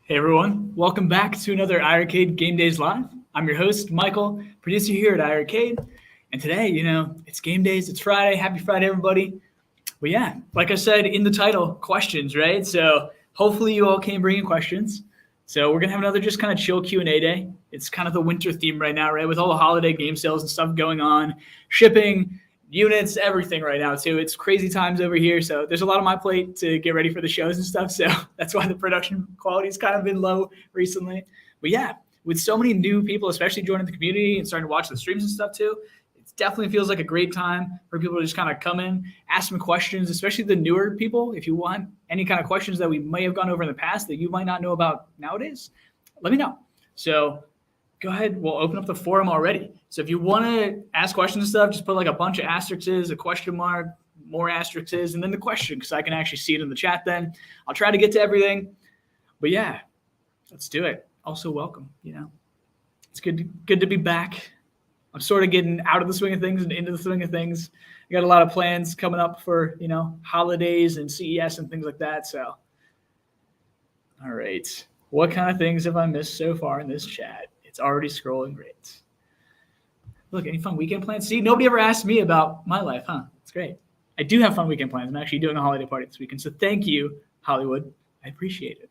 Hey everyone, welcome back to another iiRcade Gamedaze Live. I'm your host, Michael, producer here at iiRcade. And today, it's Gamedaze, it's Friday. Happy Friday, everybody. But yeah, like I said in the title, questions, right? So hopefully you all came bringing questions. So we're going to have another just kind of chill Q&A day. It's kind of the winter theme right now, right? With all the holiday game sales and stuff going on, shipping, units, everything right now too. It's crazy times over here, so there's a lot on my plate to get ready for the shows and stuff. So that's why the production quality's kind of been low recently. But yeah, with so many new people, especially joining the community and starting to watch the streams and stuff too, it definitely feels like a great time for people to just kind of come in, ask some questions, especially the newer people. If you want any kind of questions that we may have gone over in the past that you might not know about nowadays, let me know. So go ahead. We'll open up the forum already. So if you want to ask questions and stuff, just put like a bunch of asterisks, a question mark, more asterisks, and then the question, because I can actually see it in the chat then. I'll try to get to everything. But yeah, let's do it. Also, welcome. It's good to be back. I'm sort of getting out of the swing of things and into the swing of things. I got a lot of plans coming up for, holidays and CES and things like that. So, all right. What kind of things have I missed so far in this chat? It's already scrolling great. Look, any fun weekend plans? See, nobody ever asked me about my life, huh? It's great. I do have fun weekend plans. I'm actually doing a holiday party this weekend. So thank you, Hollywood. I appreciate it.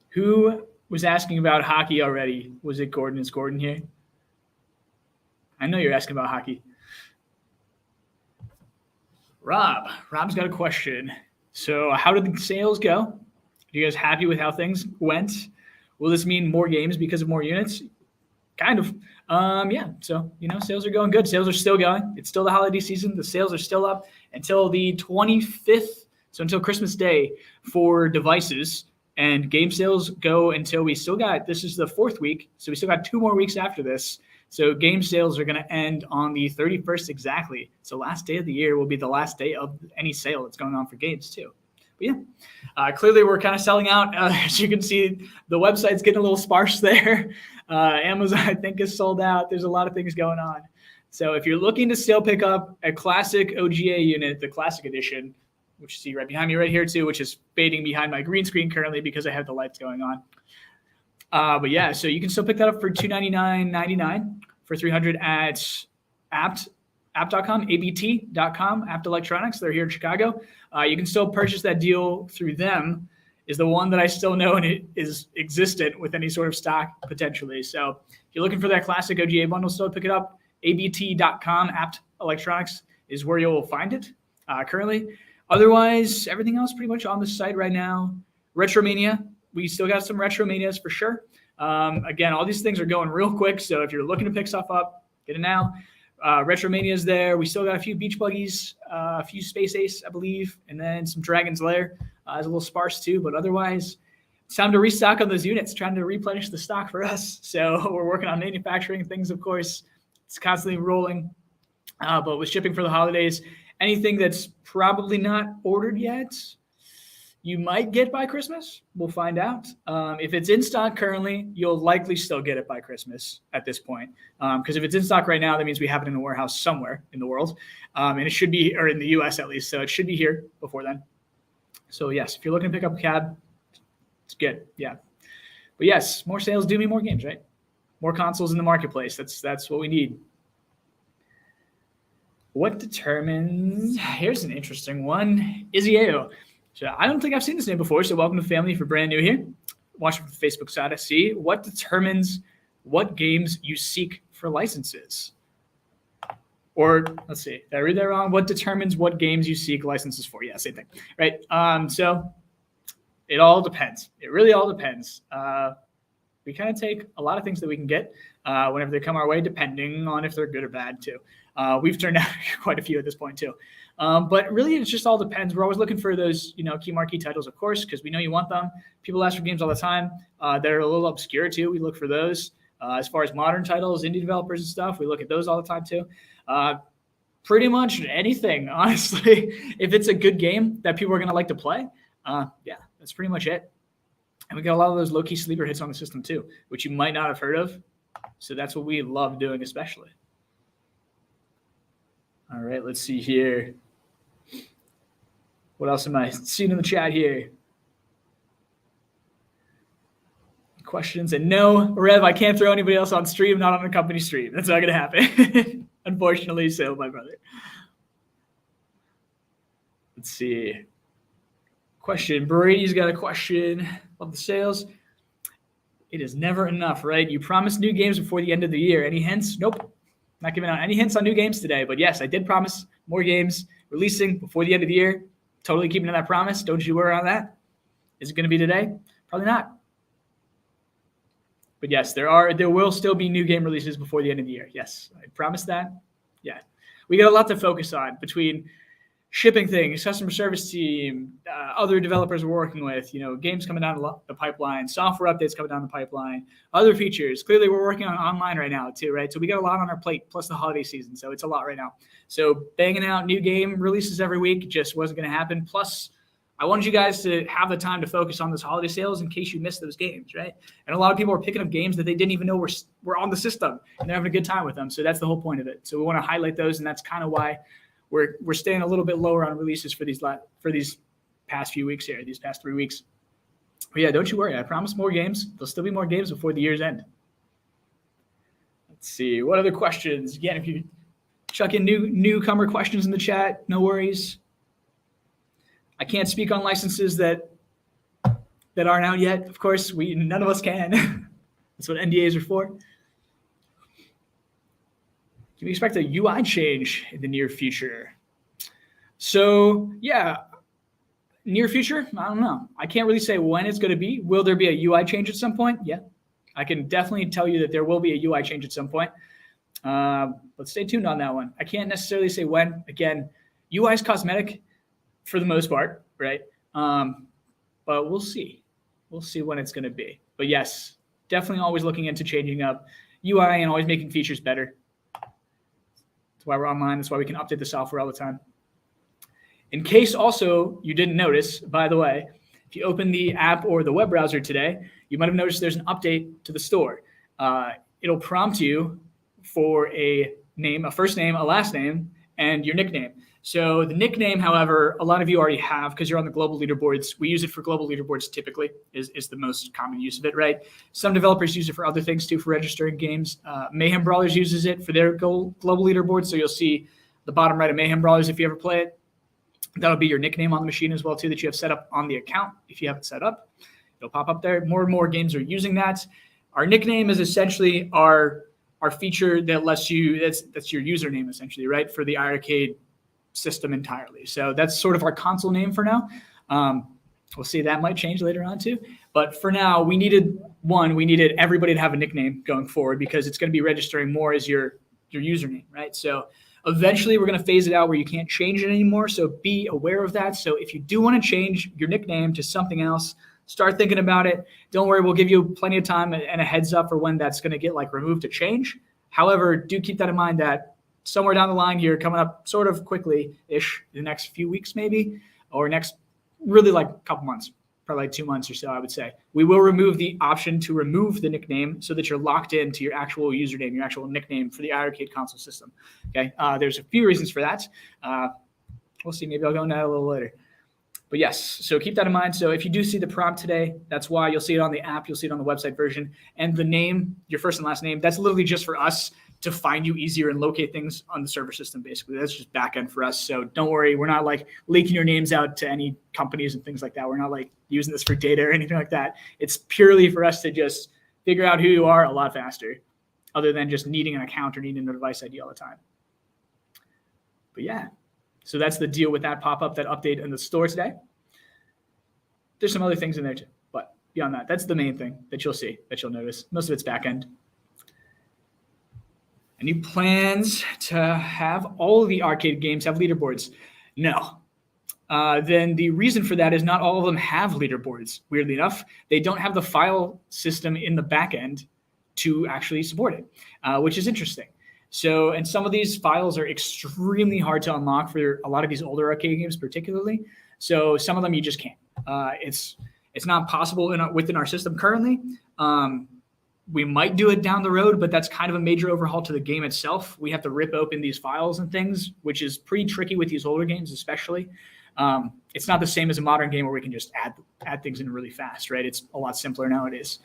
Who was asking about hockey already? Was it Gordon? Is Gordon here? I know you're asking about hockey. Rob's got a question. So how did the sales go? Are you guys happy with how things went? Will this mean more games because of more units? Kind of. Yeah. So, sales are going good. Sales are still going. It's still the holiday season. The sales are still up until the 25th. So until Christmas Day for devices. And game sales go until this is the 4th week. So we still got 2 more weeks after this. So game sales are going to end on the 31st exactly. So last day of the year will be the last day of any sale that's going on for games too. But yeah, clearly we're kind of selling out. As you can see, the website's getting a little sparse there. Amazon, I think, is sold out. There's a lot of things going on. So if you're looking to still pick up a classic OGA unit, the classic edition, which you see right behind me right here too, which is fading behind my green screen currently because I have the lights going on. But yeah, so you can still pick that up for $299.99 for 300 at apt.com, abt.com, Apt Electronics. They're here in Chicago. You can still purchase that deal through them. Is the one that I still know and it is existent with any sort of stock potentially. So if you're looking for that classic OGA bundle, still pick it up. abt.com, Apt Electronics is where you'll find it currently. Otherwise, everything else pretty much on the site right now. Retromania, we still got some Retromanias for sure. Again, all these things are going real quick. So if you're looking to pick stuff up, get it now. Retromania's there. We still got a few Beach Buggies, a few Space Ace, I believe, and then some Dragon's Lair. Is a little sparse too, but otherwise, it's time to restock on those units, trying to replenish the stock for us. So we're working on manufacturing things, of course. It's constantly rolling. But with shipping for the holidays, anything that's probably not ordered yet, you might get by Christmas. We'll find out. If it's in stock currently, you'll likely still get it by Christmas at this point. Because if it's in stock right now, that means we have it in a warehouse somewhere in the world. And it should be, or in the US at least, so it should be here before then. So yes, if you're looking to pick up a cab, it's good. Yeah. But yes, more sales do mean more games, right? More consoles in the marketplace. That's what we need. What determines, here's an interesting one, Izieo. So I don't think I've seen this name before, so welcome to the family if you're brand new here. Watch from the Facebook side, I see. What determines what games you seek for licenses? Or let's see, did I read that wrong? What determines what games you seek licenses for? Yeah, same thing, right? So it all depends. It really all depends. We kind of take a lot of things that we can get whenever they come our way, depending on if they're good or bad too. We've turned out quite a few at this point too. But really, it just all depends. We're always looking for those, key marquee titles, of course, because we know you want them. People ask for games all the time that are a little obscure too. We look for those. As far as modern titles, indie developers and stuff, we look at those all the time too. Pretty much anything, honestly. If it's a good game that people are going to like to play, yeah, that's pretty much it. And we got a lot of those low-key sleeper hits on the system too, which you might not have heard of. So that's what we love doing especially. All right, let's see here. What else am I seeing in the chat here? questions. And no, Rev, I can't throw anybody else on stream, not on a company stream. That's not going to happen. Unfortunately, so my brother. Let's see. Question. Brady's got a question about the sales. It is never enough, right? You promised new games before the end of the year. Any hints? Nope. Not giving out any hints on new games today. But yes, I did promise more games releasing before the end of the year. Totally keeping to that promise. Don't you worry on that. Is it going to be today? Probably not. But yes, there will still be new game releases before the end of the year. Yes, I promised that. Yeah. We got a lot to focus on between shipping things, customer service team, other developers we're working with, games coming down the pipeline, software updates coming down the pipeline, other features. Clearly, we're working on online right now too, right? So we got a lot on our plate, plus the holiday season. So it's a lot right now. So banging out new game releases every week just wasn't going to happen. Plus, I wanted you guys to have the time to focus on those holiday sales in case you missed those games, right? And a lot of people are picking up games that they didn't even know were on the system, and they're having a good time with them. So that's the whole point of it. So we want to highlight those, and that's kind of why we're staying a little bit lower on releases for these past few weeks here, these past 3 weeks. But yeah, don't you worry. I promise more games. There'll still be more games before the year's end. Let's see. What other questions? Again, if you chuck in newcomer questions in the chat, no worries. I can't speak on licenses that aren't out yet. Of course, none of us can. That's what NDAs are for. Can we expect a UI change in the near future? So yeah, near future, I don't know. I can't really say when it's going to be. Will there be a UI change at some point? Yeah, I can definitely tell you that there will be a UI change at some point. But stay tuned on that one. I can't necessarily say when. Again, UI is cosmetic for the most part, right? But we'll see. We'll see when it's going to be. But yes, definitely always looking into changing up UI and always making features better. That's why we're online. That's why we can update the software all the time. In case also you didn't notice, by the way, if you open the app or the web browser today, you might have noticed there's an update to the store. It'll prompt you for a name, a first name, a last name, and your nickname. So the nickname, however, a lot of you already have because you're on the global leaderboards. We use it for global leaderboards typically is the most common use of it, right? Some developers use it for other things too, for registering games. Mayhem Brawlers uses it for their global leaderboards. So you'll see the bottom right of Mayhem Brawlers if you ever play it. That'll be your nickname on the machine as well too that you have set up on the account. If you have it set up, it'll pop up there. More and more games are using that. Our nickname is essentially our feature that lets you, that's your username essentially, right? For the iiRcade system entirely. So that's sort of our console name for now. We'll see, that might change later on too. But for now, we needed everybody to have a nickname going forward because it's going to be registering more as your username, right? So eventually we're going to phase it out where you can't change it anymore. So be aware of that. So if you do want to change your nickname to something else, start thinking about it. Don't worry, we'll give you plenty of time and a heads up for when that's going to get removed to change. However, do keep that in mind that somewhere down the line here, coming up sort of quickly-ish, the next few weeks maybe, or next really a couple months, probably 2 months or so, I would say. We will remove the option to remove the nickname so that you're locked into your actual username, your actual nickname for the iiRcade console system. Okay, there's a few reasons for that. We'll see. Maybe I'll go into that a little later. But yes, so keep that in mind. So if you do see the prompt today, that's why you'll see it on the app, you'll see it on the website version. And the name, your first and last name, that's literally just for us to find you easier and locate things on the server system, basically. That's just back end for us. So don't worry, we're not leaking your names out to any companies and things like that. We're not using this for data or anything like that. It's purely for us to just figure out who you are a lot faster, other than just needing an account or needing a device ID all the time. But yeah, so that's the deal with that pop-up, that update in the store today. There's some other things in there too, but beyond that, that's the main thing that you'll see, that you'll notice. Most of it's back end. Any plans to have all of the arcade games have leaderboards? No. Then the reason for that is not all of them have leaderboards, weirdly enough. They don't have the file system in the back end to actually support it, which is interesting. So, and some of these files are extremely hard to unlock for a lot of these older arcade games particularly. So some of them you just can't. It's not possible within our system currently. We might do it down the road, but that's kind of a major overhaul to the game itself. We have to rip open these files and things, which is pretty tricky with these older games especially. It's not the same as a modern game where we can just add things in really fast, right? It's a lot simpler nowadays.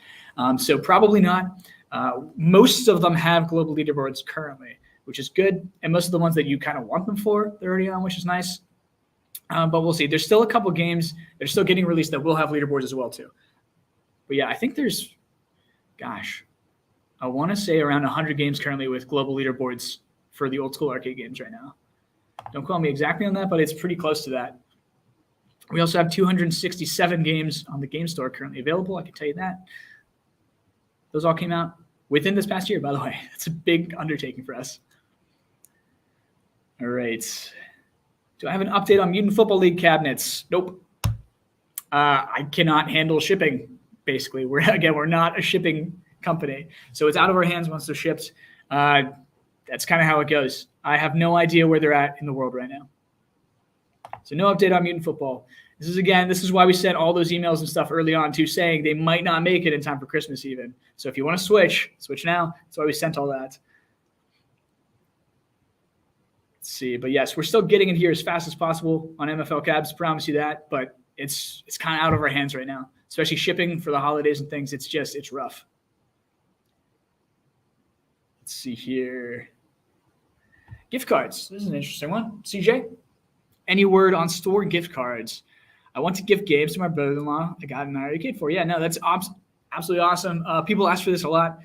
So probably not. Most of them have global leaderboards currently, which is good. And most of the ones that you kind of want them for, they're already on, which is nice. But we'll see. There's still a couple games that are still getting released that will have leaderboards as well, too. But yeah, I think there's, I want to say around 100 games currently with global leaderboards for the old school arcade games right now. Don't quote me exactly on that, but it's pretty close to that. We also have 267 games on the game store currently available. I can tell you that. Those all came out within this past year, by the way. It's a big undertaking for us. All right. Do I have an update on Mutant Football League cabinets? Nope. I cannot handle shipping, basically. We're not a shipping company. So it's out of our hands once they're shipped. That's kind of how it goes. I have no idea where they're at in the world right now. So no update on Mutant Football. This is why we sent all those emails and stuff early on too, saying they might not make it in time for Christmas even. So if you want to switch now. That's why we sent all that. Let's see. But yes, we're still getting it here as fast as possible on MFL Cabs. Promise you that. But it's kind of out of our hands right now, especially shipping for the holidays and things. It's rough. Let's see here. Gift cards. This is an interesting one. CJ, any word on store gift cards? I want to gift games to my brother-in-law. I got an iiRcade for. Yeah, no, that's absolutely awesome. People ask for this a lot.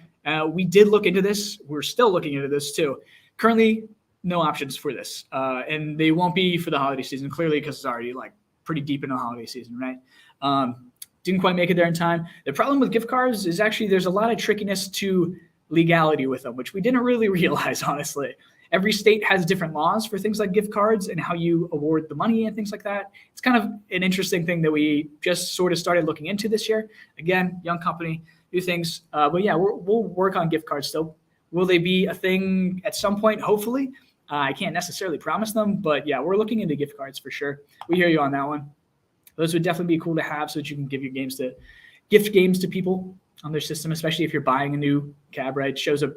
We did look into this. We're still looking into this too. Currently, no options for this. And they won't be for the holiday season, clearly, because it's already like pretty deep into the holiday season, right? Didn't quite make it there in time. The problem with gift cards is actually there's a lot of trickiness to legality with them, which we didn't really realize, honestly. Every state has different laws for things like gift cards and how you award the money and things like that. It's kind of an interesting thing that we just sort of started looking into this year. Again, young company, new things. But yeah, we'll work on gift cards still. Will they be a thing at some point? Hopefully. I can't necessarily promise them, but yeah, we're looking into gift cards for sure. We hear you on that one. Those would definitely be cool to have so that you can give your gift games to people on their system, especially if you're buying a new cab, right? It shows up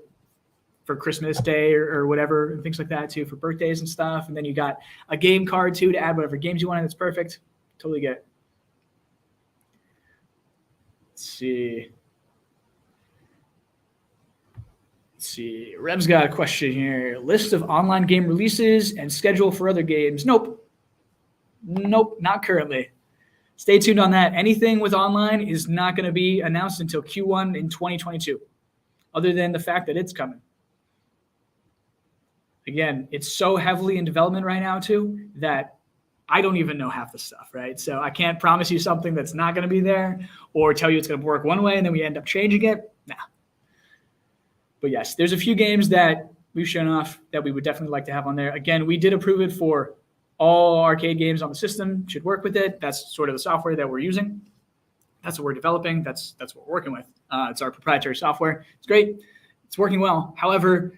for Christmas Day or whatever, and things like that too, for birthdays and stuff. And then you got a game card too to add whatever games you want, and it's perfect. Totally get it. Let's see. Reb's got a question here. List of online game releases and schedule for other games. Nope, not currently. Stay tuned on that. Anything with online is not going to be announced until Q1 in 2022, other than the fact that it's coming. Again, it's so heavily in development right now, too, that I don't even know half the stuff, right? So I can't promise you something that's not going to be there or tell you it's going to work one way and then we end up changing it. Nah. But yes, there's a few games that we've shown off that we would definitely like to have on there. Again, we did approve it for all arcade games on the system, should work with it. That's sort of the software that we're using. That's what we're developing. That's what we're working with. It's our proprietary software. It's great. It's working well. However,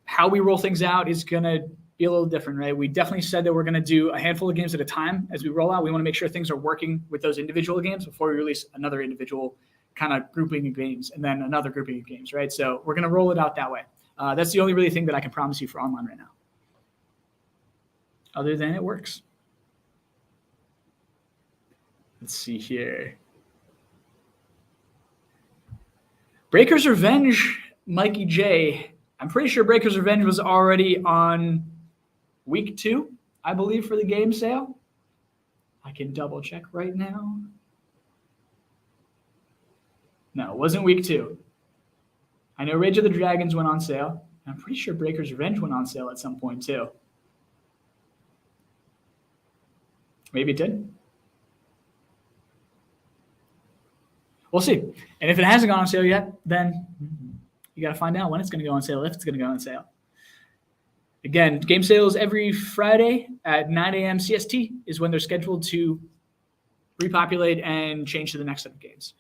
how we roll things out is going to be a little different, right? We definitely said that we're going to do a handful of games at a time as we roll out. We want to make sure things are working with those individual games before we release another individual kind of grouping of games and then another grouping of games, right? So we're going to roll it out that way. That's the only really thing that I can promise you for online right now. Other than it works. Let's see here. Breaker's Revenge, Mikey J. I'm pretty sure Breaker's Revenge was already on week 2, I believe, for the game sale. I can double check right now. No, it wasn't week 2. I know Rage of the Dragons went on sale. I'm pretty sure Breaker's Revenge went on sale at some point too. Maybe it did. We'll see. And if it hasn't gone on sale yet, then you got to find out when it's going to go on sale, if it's going to go on sale. Again, game sales every Friday at 9 a.m. CST is when they're scheduled to repopulate and change to the next set of games.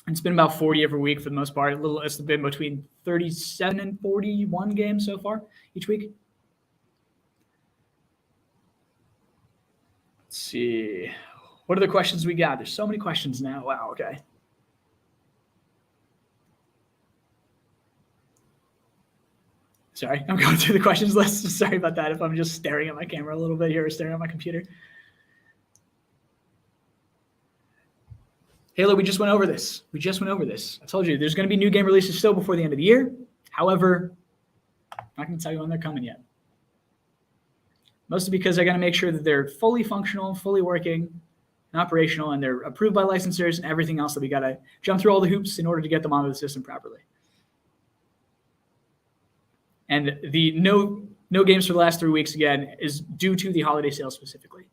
And it's been about 40 every week for the most part. It's been between 37 and 41 games so far each week. Let's see. What are the questions we got? There's so many questions now. Wow, okay. Sorry, I'm going through the questions list. Sorry about that if I'm just staring at my camera a little bit here or staring at my computer. Halo, we just went over this. I told you there's going to be new game releases still before the end of the year. However, I'm not going to tell you when they're coming yet. Mostly because I got to make sure that they're fully functional, fully working, and operational, and they're approved by licensors and everything else that we got to jump through all the hoops in order to get them onto the system properly. And the no games for the last 3 weeks, again, is due to the holiday sale specifically.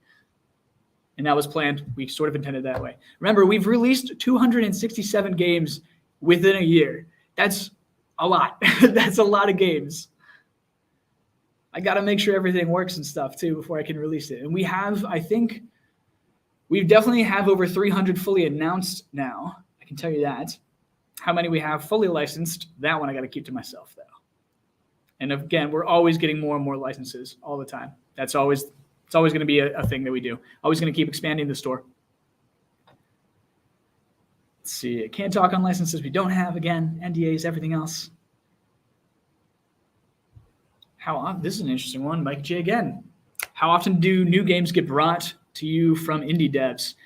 And that was planned. We sort of intended that way. Remember, we've released 267 games within a year. That's a lot. That's a lot of games. I got to make sure everything works and stuff, too, before I can release it. And we have, I think, we definitely have over 300 fully announced now. I can tell you that. How many we have fully licensed, that one I got to keep to myself, though. And again, we're always getting more and more licenses all the time. It's always going to be a thing that we do. Always going to keep expanding the store. Let's see. I can't talk on licenses we don't have. Again, NDAs, everything else. This is an interesting one. Mike J again. How often do new games get brought to you from indie devs?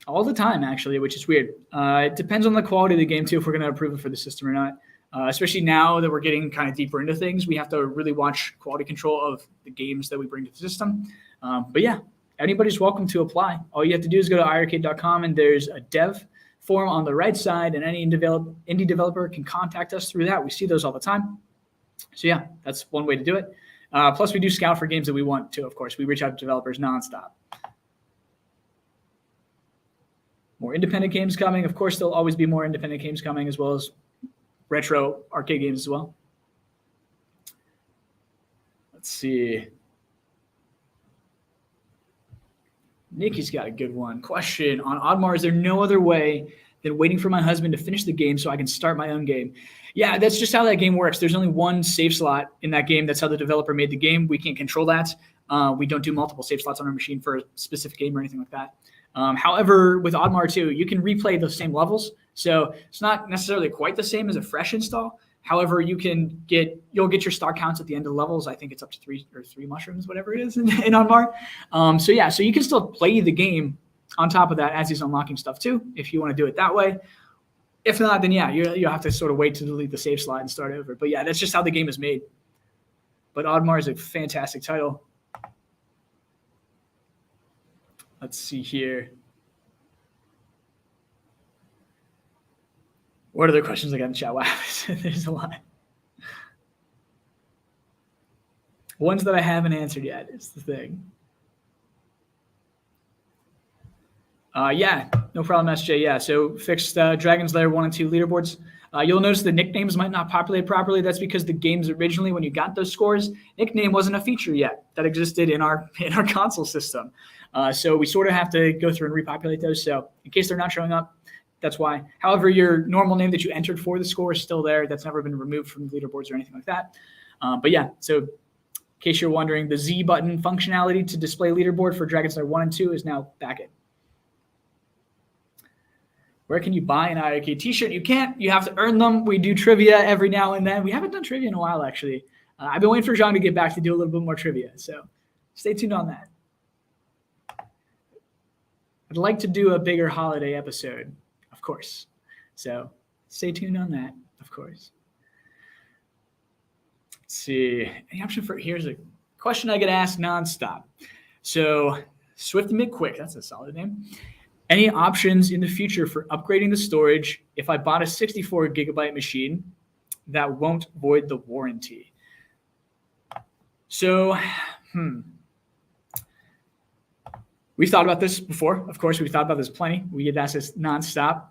All the time, actually, which is weird. It depends on the quality of the game, too, if we're going to approve it for the system or not. Especially now that we're getting kind of deeper into things, we have to really watch quality control of the games that we bring to the system. But yeah, anybody's welcome to apply. All you have to do is go to iiRcade.com, and there's a dev form on the right side, and any indie developer can contact us through that. We see those all the time. So yeah, that's one way to do it. Plus, we do scout for games that we want to, of course. We reach out to developers nonstop. More independent games coming. Of course, there'll always be more independent games coming, as well as retro arcade games as well. Let's see. Nikki's got a good one. Question on Oddmar, is there no other way than waiting for my husband to finish the game so I can start my own game? Yeah, that's just how that game works. There's only one save slot in that game. That's how the developer made the game. We can't control that. We don't do multiple save slots on our machine for a specific game or anything like that. However, with Oddmar 2, you can replay those same levels. So it's not necessarily quite the same as a fresh install. However, you'll get your star counts at the end of the levels. I think it's up to three mushrooms, whatever it is in Oddmar. So you can still play the game on top of that as he's unlocking stuff too, if you want to do it that way. If not, then yeah, you'll have to sort of wait to delete the save slot and start over. But yeah, that's just how the game is made. But Oddmar is a fantastic title. Let's see here. What other questions I got in chat? Wow, there's a lot. Ones that I haven't answered yet is the thing. Yeah, no problem, SJ. Yeah, so fixed Dragon's Lair 1 and 2 leaderboards. You'll notice the nicknames might not populate properly. That's because the games originally, when you got those scores, nickname wasn't a feature yet that existed in our console system. So we sort of have to go through and repopulate those. So in case they're not showing up, that's why. However, your normal name that you entered for the score is still there. That's never been removed from leaderboards or anything like that. But yeah, so in case you're wondering, the Z button functionality to display leaderboard for Dragon's Lair 1 and 2 is now back in. Where can you buy an iiRcade t-shirt? You can't. You have to earn them. We do trivia every now and then. We haven't done trivia in a while, actually. I've been waiting for John to get back to do a little bit more trivia. So stay tuned on that. I'd like to do a bigger holiday episode, of course. So stay tuned on that, of course. Let's see. Any option for, here's a question I get asked nonstop. So Swift and McQuick, that's a solid name. Any options in the future for upgrading the storage if I bought a 64 gigabyte machine that won't void the warranty? So, we've thought about this before. Of course, we've thought about this plenty. We get asked this nonstop.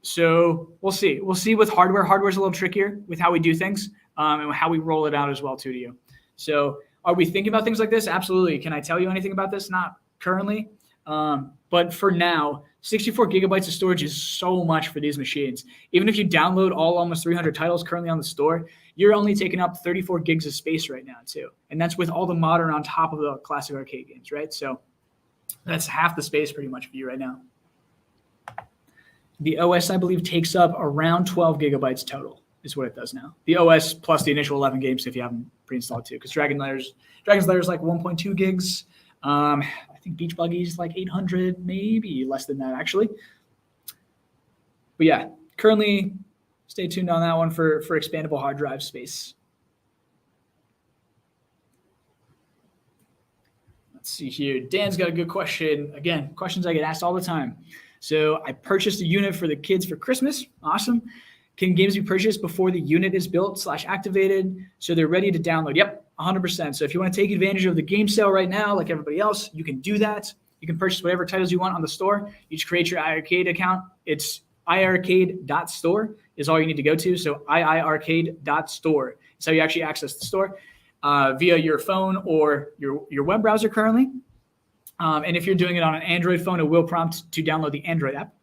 So we'll see. We'll see with hardware. Hardware's a little trickier with how we do things and how we roll it out as well too to you. So are we thinking about things like this? Absolutely. Can I tell you anything about this? Not currently. But for now, 64 gigabytes of storage is so much for these machines. Even if you download all almost 300 titles currently on the store, you're only taking up 34 gigs of space right now too. And that's with all the modern on top of the classic arcade games, right? So that's half the space pretty much for you right now. The OS, I believe, takes up around 12 gigabytes total. is what it does now. The OS plus the initial 11 games if you haven't pre-installed too, because Dragon's Lair is like 1.2 gigs. I think Beach Buggy is like 800, maybe less than that actually. But yeah, currently stay tuned on that one for expandable hard drive space. Let's see here. Dan's got a good question. Again, questions I get asked all the time. So I purchased a unit for the kids for Christmas. Awesome. Can games be purchased before the unit is built / activated so they're ready to download? Yep, 100%. So if you want to take advantage of the game sale right now, like everybody else, you can do that. You can purchase whatever titles you want on the store. You just create your iiRcade account. It's iiRcade.store is all you need to go to. So iiRcade.store is how you actually access the store via your phone or your web browser currently. And if you're doing it on an Android phone, it will prompt to download the Android app.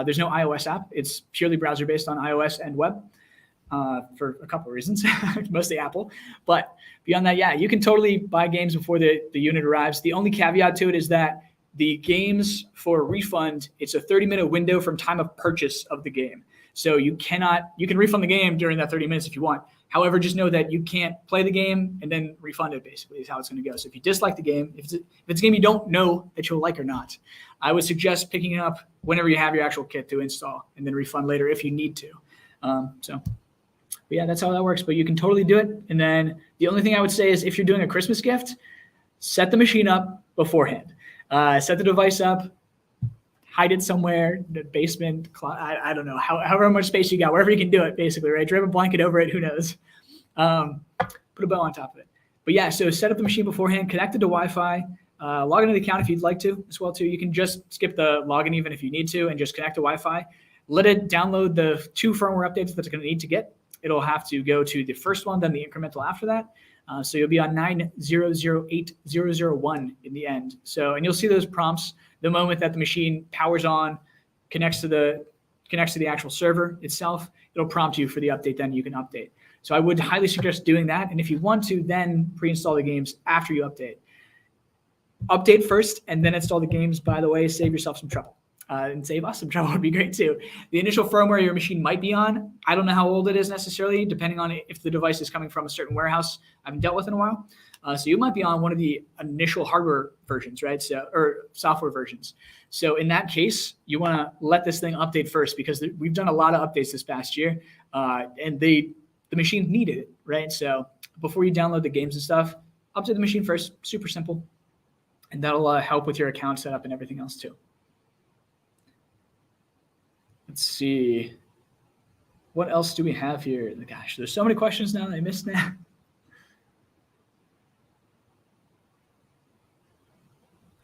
There's no iOS app. It's purely browser-based on iOS and web for a couple of reasons, mostly Apple. But beyond that, yeah, you can totally buy games before the unit arrives. The only caveat to it is that the games for Refund, it's a 30-minute window from time of purchase of the game. So you can refund the game during that 30 minutes if you want. However, just know that you can't play the game and then refund it, basically, is how it's going to go. So if you dislike the game, if it's a game you don't know that you'll like or not, I would suggest picking it up whenever you have your actual kit to install and then refund later if you need to. But yeah, that's how that works. But you can totally do it. And then the only thing I would say is if you're doing a Christmas gift, set the machine up beforehand. Set the device up, hide it somewhere, the basement, I don't know, however much space you got, wherever you can do it, basically, right? Drape a blanket over it, who knows? Put a bow on top of it. But yeah, so set up the machine beforehand, connect it to Wi-Fi, log into the account if you'd like to as well, too. You can just skip the login even if you need to and just connect to Wi-Fi. Let it download the 2 firmware updates that it's going to need to get. It'll have to go to the first one, then the incremental after that. So you'll be on 9008001 in the end. So, and you'll see those prompts the moment that the machine powers on, connects to the actual server itself. It'll prompt you for the update, then you can update. So I would highly suggest doing that. And if you want to, then pre-install the games after you update. Update first and then install the games. By the way, save yourself some trouble. And save us some trouble would be great too. The initial firmware your machine might be on, I don't know how old it is necessarily, depending on if the device is coming from a certain warehouse I haven't dealt with in a while. So you might be on one of the initial hardware versions, right? So, or software versions. So in that case, you want to let this thing update first because we've done a lot of updates this past year, and the machine needed it, right? So before you download the games and stuff, update the machine first. Super simple, and that'll help with your account setup and everything else too. Let's see. What else do we have here? Gosh, there's so many questions now that I missed now.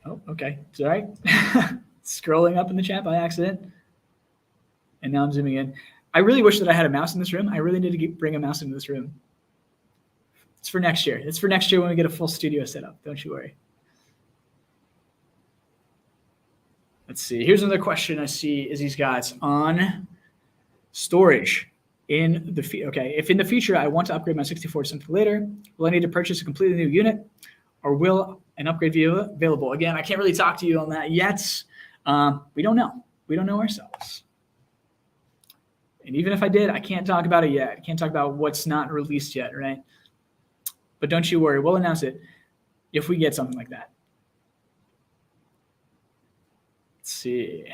Oh, okay. It's all right. Scrolling up in the chat by accident. And now I'm zooming in. I really wish that I had a mouse in this room. I really need to bring a mouse into this room. It's for next year. It's for next year when we get a full studio set up. Don't you worry. Let's see. Here's another question I see Izzy's got on storage in the okay. If in the future I want to upgrade my 64 to something later, will I need to purchase a completely new unit, or will an upgrade be available? Again, I can't really talk to you on that yet. We don't know. We don't know ourselves. And even if I did, I can't talk about it yet. I can't talk about what's not released yet, right? But don't you worry. We'll announce it if we get something like that. Let's see.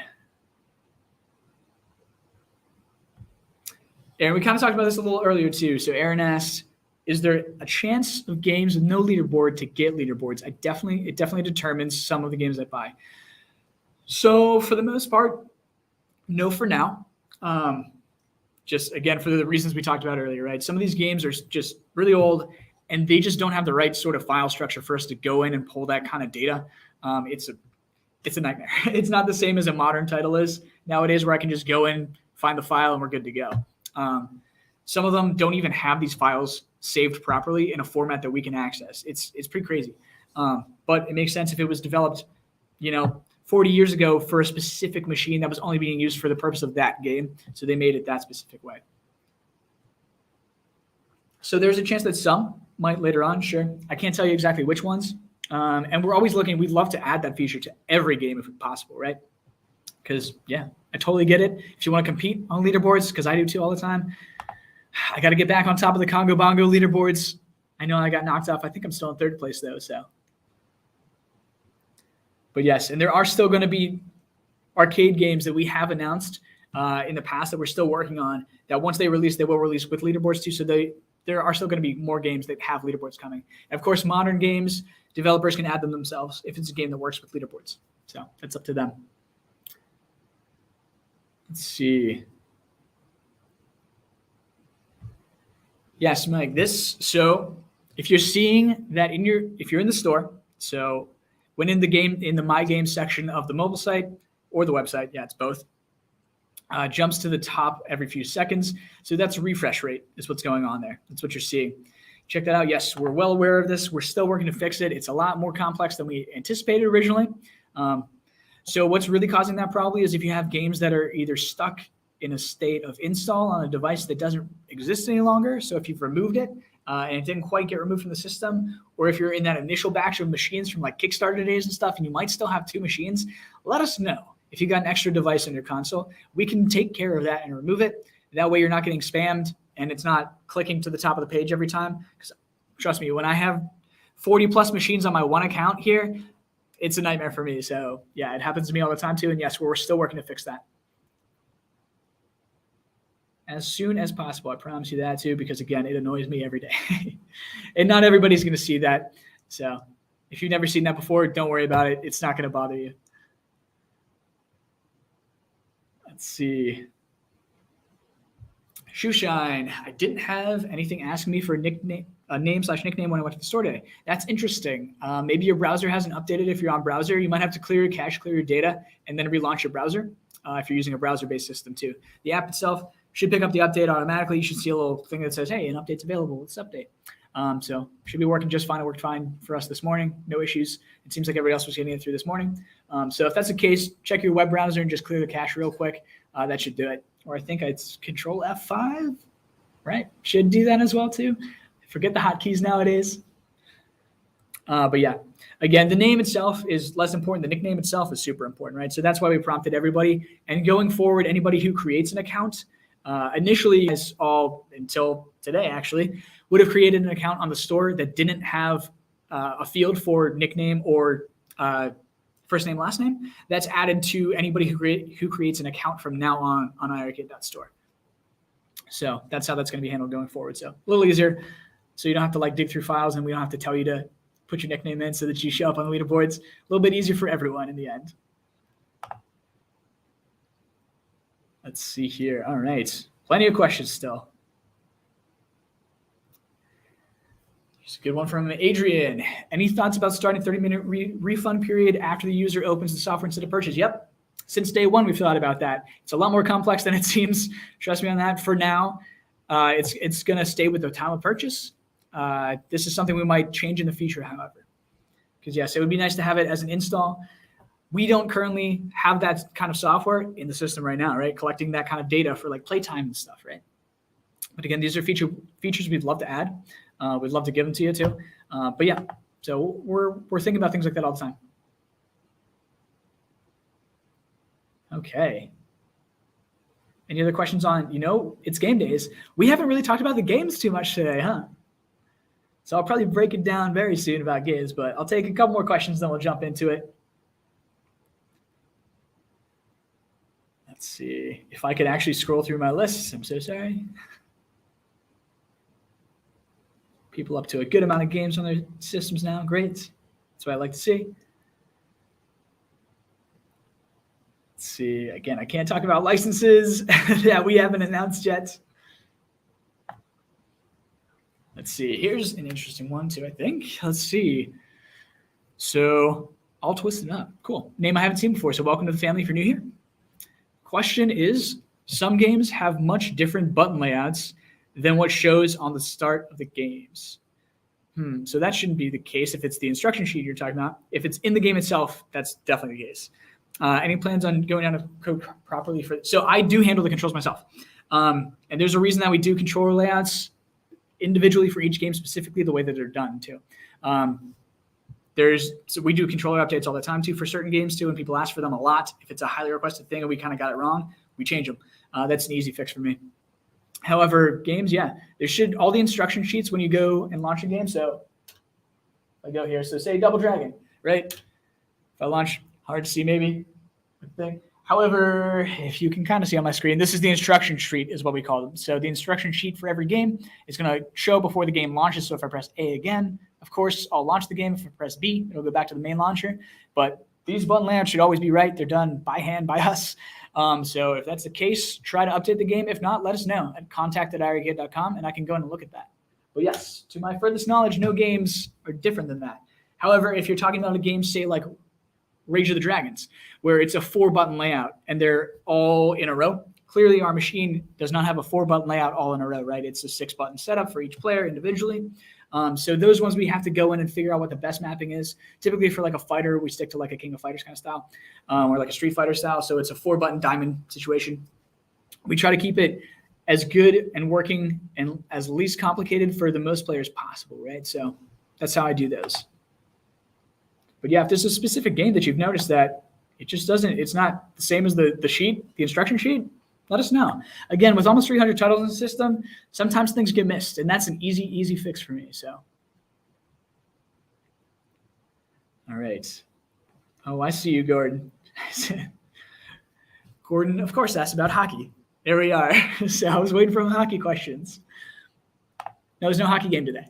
Aaron, we kind of talked about this a little earlier too. So Aaron asked, is there a chance of games with no leaderboard to get leaderboards? It definitely determines some of the games I buy. So for the most part, no for now. Just again, for the reasons we talked about earlier, right? Some of these games are just really old and they just don't have the right sort of file structure for us to go in and pull that kind of data. It's a nightmare. It's not the same as a modern title is nowadays where I can just go in, find the file, and we're good to go. Some of them don't even have these files saved properly in a format that we can access. It's pretty crazy. But it makes sense if it was developed, 40 years ago for a specific machine that was only being used for the purpose of that game. So they made it that specific way. So there's a chance that some might later on, sure. I can't tell you exactly which ones. And we're always looking, we'd love to add that feature to every game if possible, right? Because, yeah, I totally get it. If you want to compete on leaderboards, because I do too all the time, I got to get back on top of the Congo Bongo leaderboards. I know I got knocked off. I think I'm still in third place though. So, but yes, and there are still going to be arcade games that we have announced in the past that we're still working on, that once they release, they will release with leaderboards too. So there are still going to be more games that have leaderboards coming. And of course, modern games, developers can add them themselves if it's a game that works with leaderboards. So that's up to them. Let's see. Yes, Mike. So if you're seeing that if you're in the store, so when in the My Games section of the mobile site or the website, yeah, it's both, jumps to the top every few seconds. So that's a refresh rate is what's going on there. That's what you're seeing. Check that out. Yes, we're well aware of this. We're still working to fix it. It's a lot more complex than we anticipated originally. So what's really causing that probably is if you have games that are either stuck in a state of install on a device that doesn't exist any longer. So if you've removed it and it didn't quite get removed from the system, or if you're in that initial batch of machines from like Kickstarter days and stuff, and you might still have 2 machines, let us know. If you got an extra device on your console, we can take care of that and remove it. That way you're not getting spammed and it's not clicking to the top of the page every time. Because trust me, when I have 40 plus machines on my one account here, it's a nightmare for me. So yeah, it happens to me all the time too. And yes, we're still working to fix that as soon as possible. I promise you that too, because again, it annoys me every day. And not everybody's going to see that. So if you've never seen that before, don't worry about it. It's not going to bother you. Let's see. Shoeshine. I didn't have anything asking me for a name/nickname when I went to the store today. That's interesting. Maybe your browser hasn't updated. If you're on browser, you might have to clear your cache, clear your data, and then relaunch your browser if you're using a browser-based system too. The app itself should pick up the update automatically. You should see a little thing that says, hey, an update's available. Let's update. So should be working just fine. It worked fine for us this morning. No issues. It seems like everybody else was getting it through this morning. So if that's the case, check your web browser and just clear the cache real quick. That should do it. Or I think it's Control F5, right? Should do that as well too. Forget the hotkeys nowadays. But yeah, again, the name itself is less important. The nickname itself is super important, right? So that's why we prompted everybody. And going forward, anybody who creates an account, initially, as all until today actually, would have created an account on the store that didn't have a field for nickname or first name, last name. That's added to anybody who creates an account from now on iiRcade.store. So that's how that's going to be handled going forward. So a little easier. So you don't have to like dig through files and we don't have to tell you to put your nickname in so that you show up on the leaderboards. A little bit easier for everyone in the end. Let's see here. All right. Plenty of questions still. Here's a good one from Adrian. Any thoughts about starting 30-minute refund period after the user opens the software instead of purchase? Yep. Since day one, we've thought about that. It's a lot more complex than it seems. Trust me on that. For now, it's going to stay with the time of purchase. This is something we might change in the future, however. Because, yes, it would be nice to have it as an install. We don't currently have that kind of software in the system right now, right? Collecting that kind of data for like playtime and stuff, right? But again, these are features we'd love to add. We'd love to give them to you too. But yeah, so we're thinking about things like that all the time. Okay. Any other questions on, it's game days. We haven't really talked about the games too much today, huh? So I'll probably break it down very soon about games, but I'll take a couple more questions, then we'll jump into it. Let's see if I could actually scroll through my lists. I'm so sorry. People up to a good amount of games on their systems now. Great. That's what I like to see. Let's see. Again, I can't talk about licenses that we haven't announced yet. Let's see. Here's an interesting one too, I think. Let's see. So all twisted up. Cool. Name I haven't seen before. So welcome to the family if you're new here. Question is, some games have much different button layouts than what shows on the start of the games. So that shouldn't be the case if it's the instruction sheet you're talking about. If it's in the game itself, that's definitely the case. Any plans on going down to code properly for? So I do handle the controls myself. And there's a reason that we do controller layouts individually for each game, specifically the way that they're done too. So we do controller updates all the time too for certain games too, and people ask for them a lot. If it's a highly requested thing and we kind of got it wrong, we change them. That's an easy fix for me. However, games, yeah, there should all the instruction sheets when you go and launch a game. So I go here. So say Double Dragon, right? If I launch, hard to see maybe. Thing. However, if you can kind of see on my screen, this is the instruction sheet is what we call them. So the instruction sheet for every game is going to show before the game launches. So if I press A again, of course, I'll launch the game. If I press B, it'll go back to the main launcher. But these button layouts should always be right. They're done by hand by us. So if that's the case, try to update the game. If not, let us know at contact@iiRcade.com and I can go in and look at that. But yes, to my furthest knowledge, no games are different than that. However, if you're talking about a game, say like Rage of the Dragons, where it's a 4-button layout and they're all in a row. Clearly, our machine does not have a 4-button layout all in a row, right? It's a 6-button setup for each player individually. So those ones we have to go in and figure out what the best mapping is. Typically for like a fighter, we stick to like a King of Fighters kind of style, or like a Street Fighter style. So it's a 4-button diamond situation. We try to keep it as good and working and as least complicated for the most players possible, right? So that's how I do those. But yeah, if there's a specific game that you've noticed that it just doesn't, it's not the same as the sheet, the instruction sheet, let us know. Again, with almost 300 titles in the system, sometimes things get missed, and that's an easy fix for me. So, all right. Oh, I see you, Gordon. Gordon, of course, asked about hockey. There we are. So I was waiting for hockey questions. No, there's no hockey game today.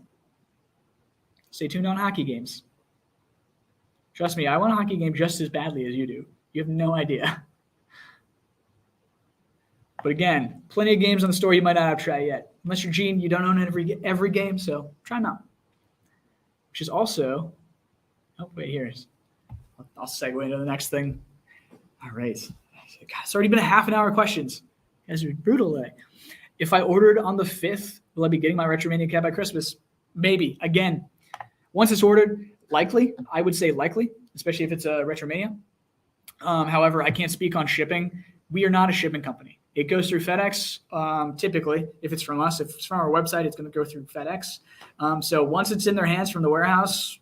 Stay tuned on hockey games. Trust me, I want a hockey game just as badly as you do. You have no idea. But again, plenty of games on the store you might not have tried yet. Unless you're Gene, you don't own every game, so try them out. Which is also, oh, wait, here's, I'll segue into the next thing. All right. God, it's already been a half an hour of questions. You guys are brutal today. If I ordered on the 5th, will I be getting my Retromania cat by Christmas? Maybe. Again, once it's ordered, likely. I would say likely, especially if it's a Retromania. However, I can't speak on shipping. We are not a shipping company. It goes through FedEx, typically. If it's from us, if it's from our website, it's going to go through FedEx. So once it's in their hands from the warehouse,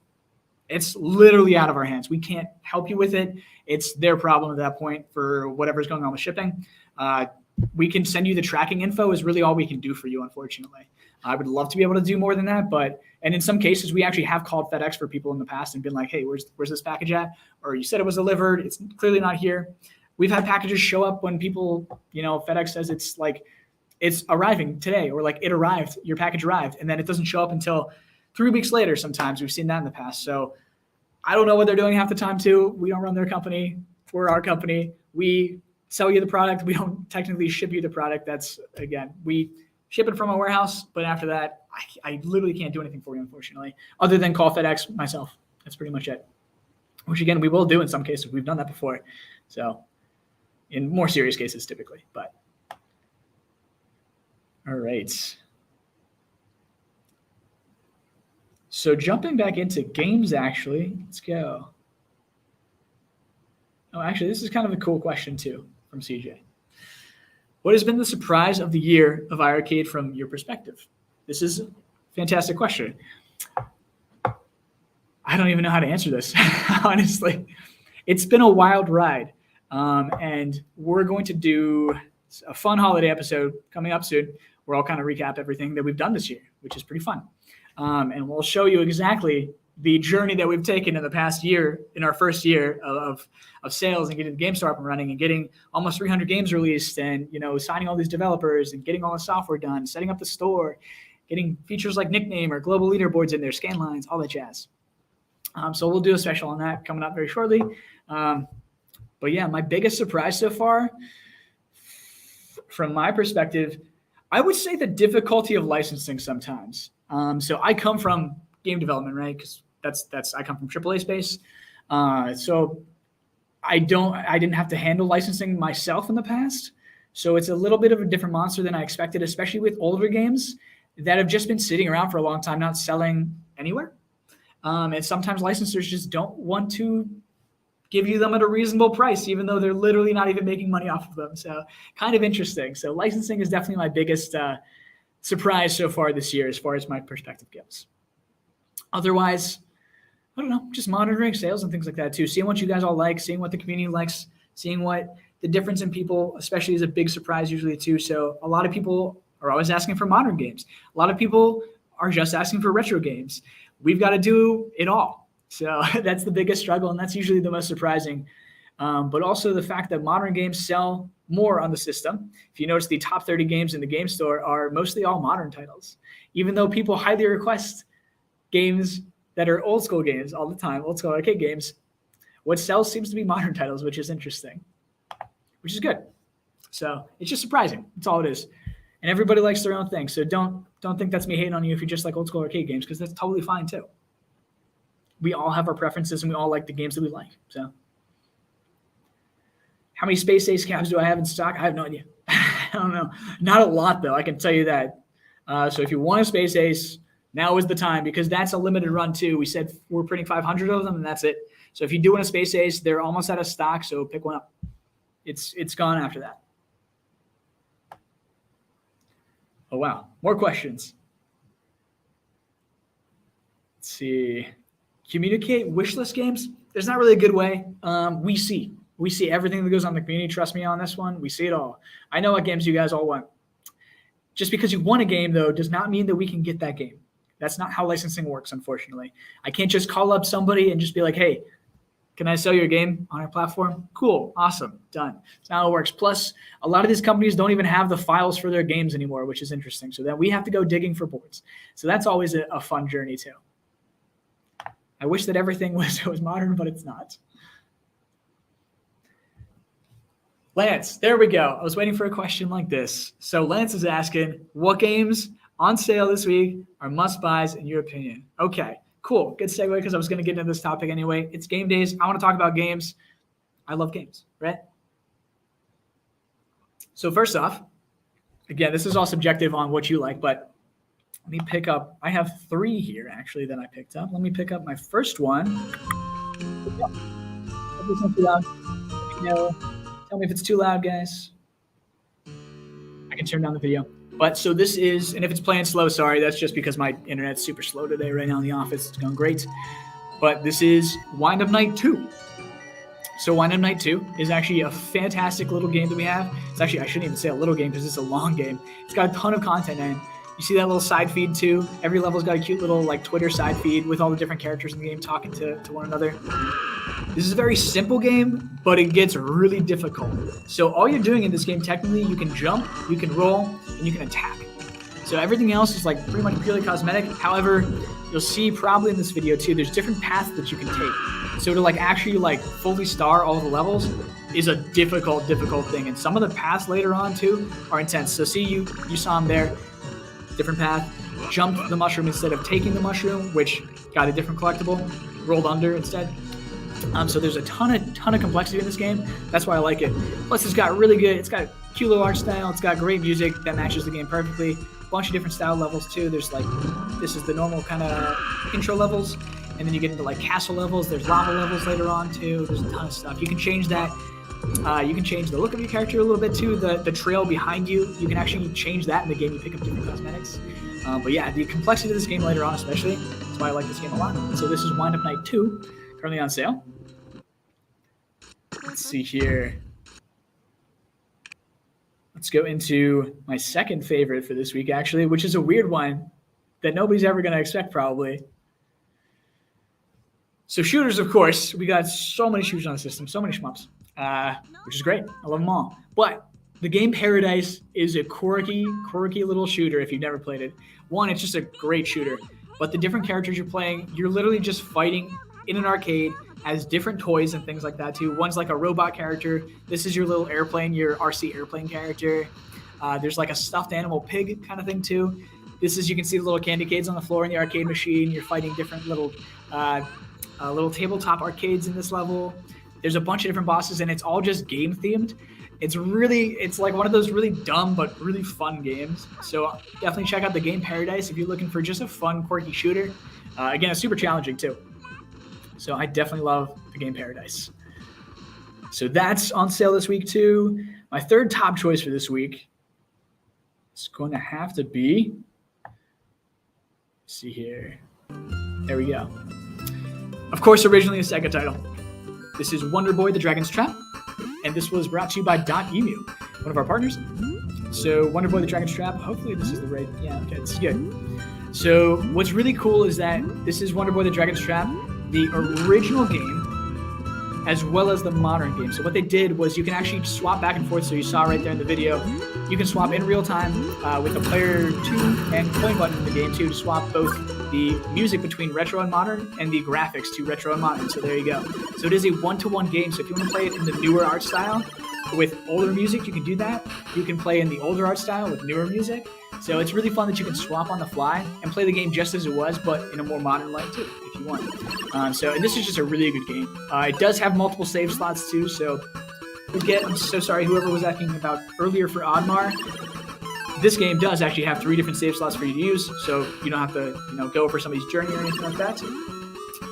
it's literally out of our hands. We can't help you with it. It's their problem at that point for whatever's going on with shipping. We can send you the tracking info is really all we can do for you, unfortunately. I would love to be able to do more than that, and in some cases, we actually have called FedEx for people in the past and been like, hey, where's this package at? Or you said it was delivered. It's clearly not here. We've had packages show up when people, FedEx says it's like, it's arriving today, or like it arrived, your package arrived, and then it doesn't show up until 3 weeks later sometimes. We've seen that in the past. So I don't know what they're doing half the time too. We don't run their company. We're our company. We sell you the product. We don't technically ship you the product. That's, again, we ship it from a warehouse, but after that, I literally can't do anything for you, unfortunately, other than call FedEx myself. That's pretty much it, which, again, we will do in some cases. We've done that before. So in more serious cases typically, but all right. So jumping back into games, actually, let's go. Oh, actually, this is kind of a cool question too from CJ. What has been the surprise of the year of iiRcade from your perspective? This is a fantastic question. I don't even know how to answer this, honestly. It's been a wild ride. And we're going to do a fun holiday episode coming up soon where I'll kind of recap everything that we've done this year, which is pretty fun. And we'll show you exactly the journey that we've taken in the past year, in our first year of sales and getting the game store up and running and getting almost 300 games released and, signing all these developers and getting all the software done, setting up the store, getting features like nickname or global leaderboards in there, scan lines, all that jazz. So we'll do a special on that coming up very shortly. But yeah, my biggest surprise so far, from my perspective, I would say the difficulty of licensing sometimes. So I come from game development, right? Because I come from AAA space. So I didn't have to handle licensing myself in the past. So it's a little bit of a different monster than I expected, especially with older games that have just been sitting around for a long time, not selling anywhere. And sometimes licensors just don't want to give you them at a reasonable price, even though they're literally not even making money off of them. So kind of interesting. So licensing is definitely my biggest surprise so far this year as far as my perspective goes. Otherwise, I don't know, just monitoring sales and things like that too. Seeing what you guys all like, seeing what the community likes, seeing what the difference in people, especially, is a big surprise usually too. So a lot of people are always asking for modern games. A lot of people are just asking for retro games. We've got to do it all. So that's the biggest struggle, and that's usually the most surprising. But also the fact that modern games sell more on the system. If you notice, the top 30 games in the game store are mostly all modern titles, even though people highly request games that are old school games all the time, old school arcade games. What sells seems to be modern titles, which is interesting, which is good. So it's just surprising. That's all it is. And everybody likes their own thing. So don't think that's me hating on you if you just like old school arcade games, because that's totally fine too. We all have our preferences and we all like the games that we like. So how many Space Ace cabs do I have in stock? I have no idea. I don't know. Not a lot though, I can tell you that. So if you want a Space Ace, now is the time, because that's a limited run too. We said we're printing 500 of them and that's it. So if you do want a Space Ace, they're almost out of stock, so pick one up. It's gone after that. Oh, wow. More questions. Let's see. Communicate wishlist games. There's not really a good way. We see everything that goes on in the community. Trust me on this one. We see it all. I know what games you guys all want. Just because you want a game, though, does not mean that we can get that game. That's not how licensing works, unfortunately. I can't just call up somebody and just be like, hey, can I sell your game on our platform? Cool. Awesome. Done. That's how it works. Plus, a lot of these companies don't even have the files for their games anymore, which is interesting. So then we have to go digging for boards. So that's always a fun journey, too. I wish that everything was modern, but it's not. Lance, there we go. I was waiting for a question like this. So Lance is asking, what games on sale this week are must-buys in your opinion? Okay, cool. Good segue, because I was going to get into this topic anyway. It's game days. I want to talk about games. I love games, right? So first off, again, this is all subjective on what you like, but let me pick up. I have 3 here, actually, that I picked up. Let me pick up my first one. Tell me if it's too loud, guys. I can turn down the video. But so this is, and if it's playing slow, sorry, that's just because my internet's super slow today right now in the office. It's going great. But this is Wind Up Night 2. So Wind Up Night 2 is actually a fantastic little game that we have. It's actually, I shouldn't even say a little game because it's a long game. It's got a ton of content in it. You see that little side feed too? Every level's got a cute little like Twitter side feed with all the different characters in the game talking to one another. This is a very simple game, but it gets really difficult. So all you're doing in this game, technically, you can jump, you can roll, and you can attack. So everything else is like pretty much purely cosmetic. However, you'll see probably in this video too, there's different paths that you can take. So to like actually like fully star all the levels is a difficult thing. And some of the paths later on too are intense. So see, you saw them there, different path, jumped the mushroom instead of taking the mushroom, which got a different collectible, rolled under instead. So there's a ton of complexity in this game. That's why I like it. Plus, it's got cute little art style. It's got great music that matches the game perfectly. A bunch of different style levels too. There's like, this is the normal kind of intro levels, and then you get into like castle levels. There's lava levels later on too. There's a ton of stuff. You can change that. You can change the look of your character a little bit too. The trail behind you, you can actually change that in the game. You pick up different cosmetics. But yeah, the complexity of this game later on especially, that's why I like this game a lot. So this is Wind Up Night 2. Currently on sale. Let's see here. Let's go into my second favorite for this week, actually, which is a weird one that nobody's ever going to expect, probably. So shooters, of course. We got so many shooters on the system, so many shmups, which is great. I love them all. But the game Paradise is a quirky little shooter if you've never played it. One, it's just a great shooter. But the different characters you're playing, you're literally just fighting in an arcade, has different toys and things like that too. One's like a robot character. This is your little airplane, your RC airplane character. There's like a stuffed animal pig kind of thing too. This is, you can see the little candy canes on the floor in the arcade machine. You're fighting different little tabletop arcades in this level. There's a bunch of different bosses and it's all just game themed. It's like one of those really dumb but really fun games. So definitely check out the game Paradise if you're looking for just a fun, quirky shooter. Again, it's super challenging too. So I definitely love the game Paradise. So that's on sale this week too. My third top choice for this week is going to have to be, let's see here. There we go. Of course, originally a Sega title. This is Wonder Boy: The Dragon's Trap, and this was brought to you by .emu, one of our partners. So Wonder Boy the Dragon's Trap. Hopefully this is the right. Yeah, okay, this is good. So what's really cool is that this is Wonder Boy the Dragon's Trap, the original game, as well as the modern game. So what they did was you can actually swap back and forth. So you saw right there in the video, you can swap in real time with the player 2 and playing button in the game too to swap both the music between retro and modern and the graphics to retro and modern. So there you go. So it is a one-to-one game. So if you want to play it in the newer art style with older music, you can do that. You can play in the older art style with newer music. So it's really fun that you can swap on the fly and play the game just as it was, but in a more modern light too, if you want. And this is just a really good game. It does have multiple save slots too. So I'm so sorry, whoever was asking about earlier for Oddmar. This game does actually have 3 different save slots for you to use, so you don't have to, go over somebody's journey or anything like that.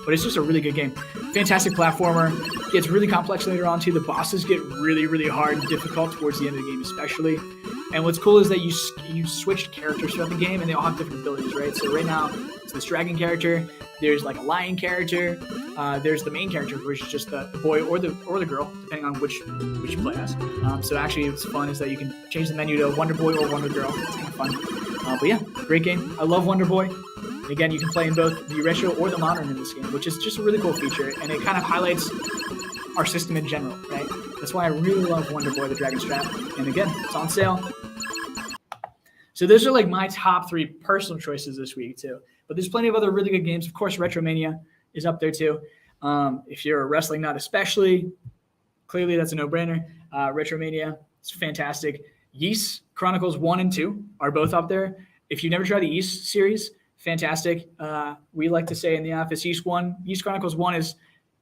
But it's just a really good game. Fantastic platformer. Gets really complex later on too. The bosses get really, really hard and difficult towards the end of the game, especially. And what's cool is that you switched characters throughout the game, and they all have different abilities, right? So right now, it's this dragon character. There's like a lion character. There's the main character, which is just the boy or the girl, depending on which you play as. So actually, what's fun is that you can change the menu to Wonder Boy or Wonder Girl. It's kind of fun. But yeah, great game. I love Wonder Boy. And again, you can play in both the retro or the modern in this game, which is just a really cool feature, and it kind of highlights our system in general, right? That's why I really love Wonder Boy the Dragon's Trap. And again, it's on sale. So those are like my top 3 personal choices this week too. But there's plenty of other really good games. Of course, Retromania is up there too. If you're a wrestling nut especially, clearly that's a no-brainer. Retromania is fantastic. Ys Chronicles 1 and 2 are both up there. If you've never tried the Ys series, fantastic. We like to say in the office, Ys Chronicles 1 is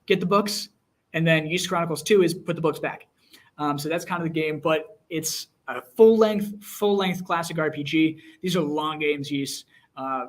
get the books, and then Ys Chronicles 2 is put the books back. So that's kind of the game, but it's a full-length classic RPG. These are long games, Ys.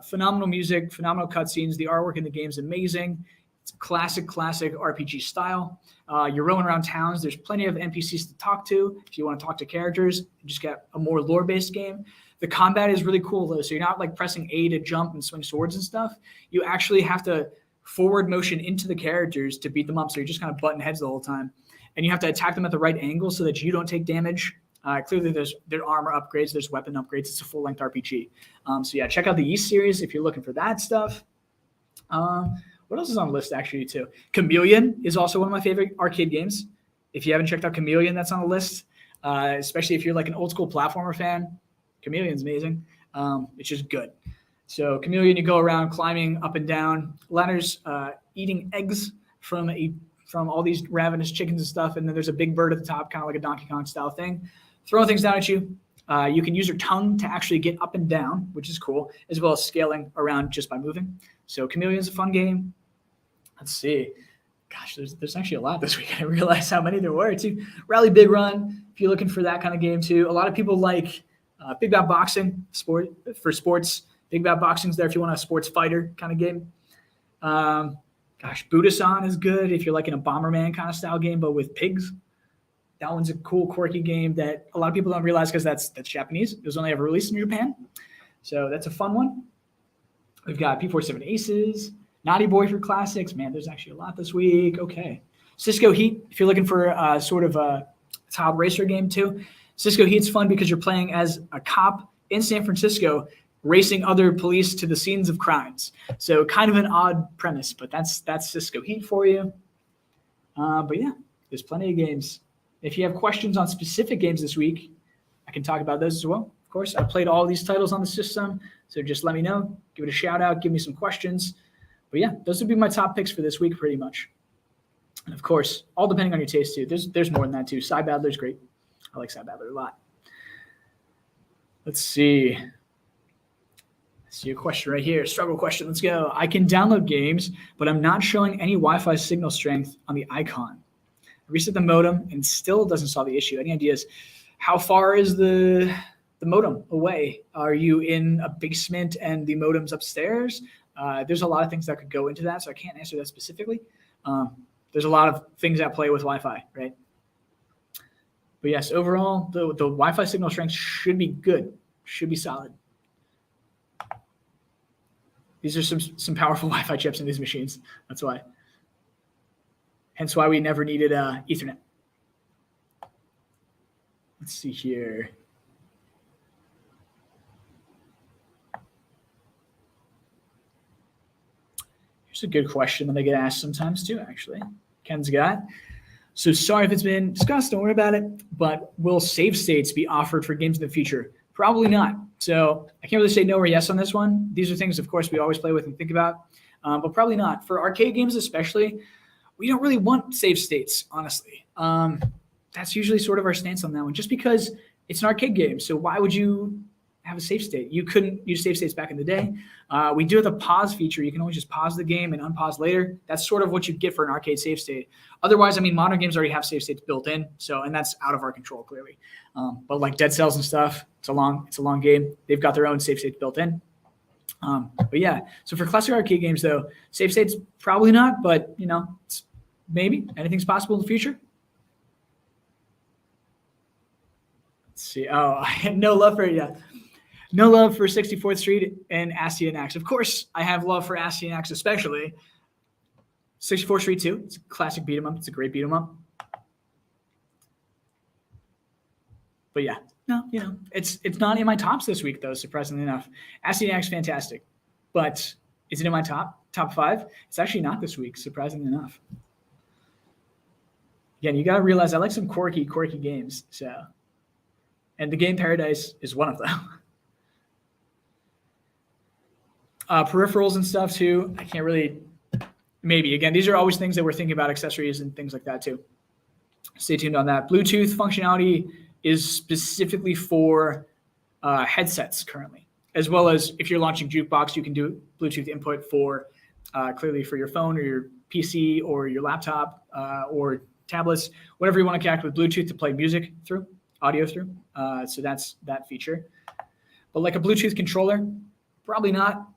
Phenomenal music, phenomenal cutscenes. The artwork in the game is amazing. It's classic RPG style. You're roaming around towns. There's plenty of NPCs to talk to. If you want to talk to characters, you just get a more lore-based game. The combat is really cool, though. So you're not like pressing A to jump and swing swords and stuff. You actually have to forward motion into the characters to beat them up. So you're just kind of butting heads the whole time. And you have to attack them at the right angle so that you don't take damage. Clearly, there's armor upgrades, there's weapon upgrades. It's a full-length RPG. So yeah, check out the Ys series if you're looking for that stuff. What else is on the list, actually, too? Chameleon is also one of my favorite arcade games. If you haven't checked out Chameleon, that's on the list, especially if you're like an old-school platformer fan. Chameleon's amazing. It's just good. So Chameleon, you go around climbing up and down ladders, eating eggs from all these ravenous chickens and stuff, and then there's a big bird at the top, kind of like a Donkey Kong style thing, throwing things down at you. You can use your tongue to actually get up and down, which is cool, as well as scaling around just by moving. So Chameleon's a fun game. Let's see. Gosh, there's actually a lot this week. I didn't realize how many there were too. Rally Big Run, if you're looking for that kind of game too. A lot of people like Big Bad Boxing for sports. Big Bad Boxing's there if you want a sports fighter kind of game. Budasan is good if you're like in a Bomberman kind of style game, but with pigs. That one's a cool, quirky game that a lot of people don't realize because that's Japanese. It was only ever released in Japan. So that's a fun one. We've got P47 Aces, Naughty Boy for classics. Man, there's actually a lot this week. Okay. Cisco Heat, if you're looking for sort of a child racer game too. Cisco Heat's fun because you're playing as a cop in San Francisco racing other police to the scenes of crimes. So kind of an odd premise, but that's Cisco Heat for you. But yeah, there's plenty of games. If you have questions on specific games this week, I can talk about those as well. Of course, I played all these titles on the system, so just let me know. Give it a shout out. Give me some questions. But yeah, those would be my top picks for this week pretty much. And of course, all depending on your taste too. There's more than that too. Cy Battler's great. I like Cy Battler a lot. Let's see. See a question right here. Struggle question. Let's go. I can download games, but I'm not showing any Wi-Fi signal strength on the icon. I reset the modem and still doesn't solve the issue. Any ideas? How far is the modem away? Are you in a basement and the modem's upstairs? There's a lot of things that could go into that, so I can't answer that specifically. There's a lot of things at play with Wi-Fi, right? But yes, overall, the Wi-Fi signal strength should be good, should be solid. These are some powerful Wi-Fi chips in these machines. That's why. Hence why we never needed Ethernet. Let's see here. It's a good question that I get asked sometimes too, actually. Ken's got. So sorry if it's been discussed, don't worry about it. But will save states be offered for games in the future? Probably not. So I can't really say no or yes on this one. These are things, of course, we always play with and think about, but probably not. For arcade games especially, we don't really want save states, honestly. That's usually sort of our stance on that one, just because it's an arcade game. So why would you have a save state? You couldn't use save states back in the day. We do have the pause feature. You can always just pause the game and unpause later. That's sort of what you get for an arcade save state. Otherwise, I mean, modern games already have save states built in, and that's out of our control clearly. But like Dead Cells and stuff, it's a long game. They've got their own save states built in. But yeah, so for classic arcade games though, save states probably not, but it's maybe anything's possible in the future. Let's see. Oh, I had no love for it yet. No love for 64th Street and Astyanax. Of course, I have love for Astyanax, especially 64th Street 2. It's a classic beat 'em up. It's a great beat 'em up. But yeah, no, it's not in my tops this week though. Surprisingly enough, Astyanax fantastic, but is it in my top 5? It's actually not this week. Surprisingly enough. Again, you got to realize I like some quirky games. So, and the Game Paradise is one of them. Peripherals and stuff too. I can't really. Maybe again, these are always things that we're thinking about, accessories and things like that too. Stay tuned on that. Bluetooth functionality is specifically for headsets currently, as well as if you're launching Jukebox, you can do Bluetooth input for clearly for your phone or your PC or your laptop or tablets, whatever you want to connect with Bluetooth to play music through, audio through. So that's that feature. But like a Bluetooth controller, probably not,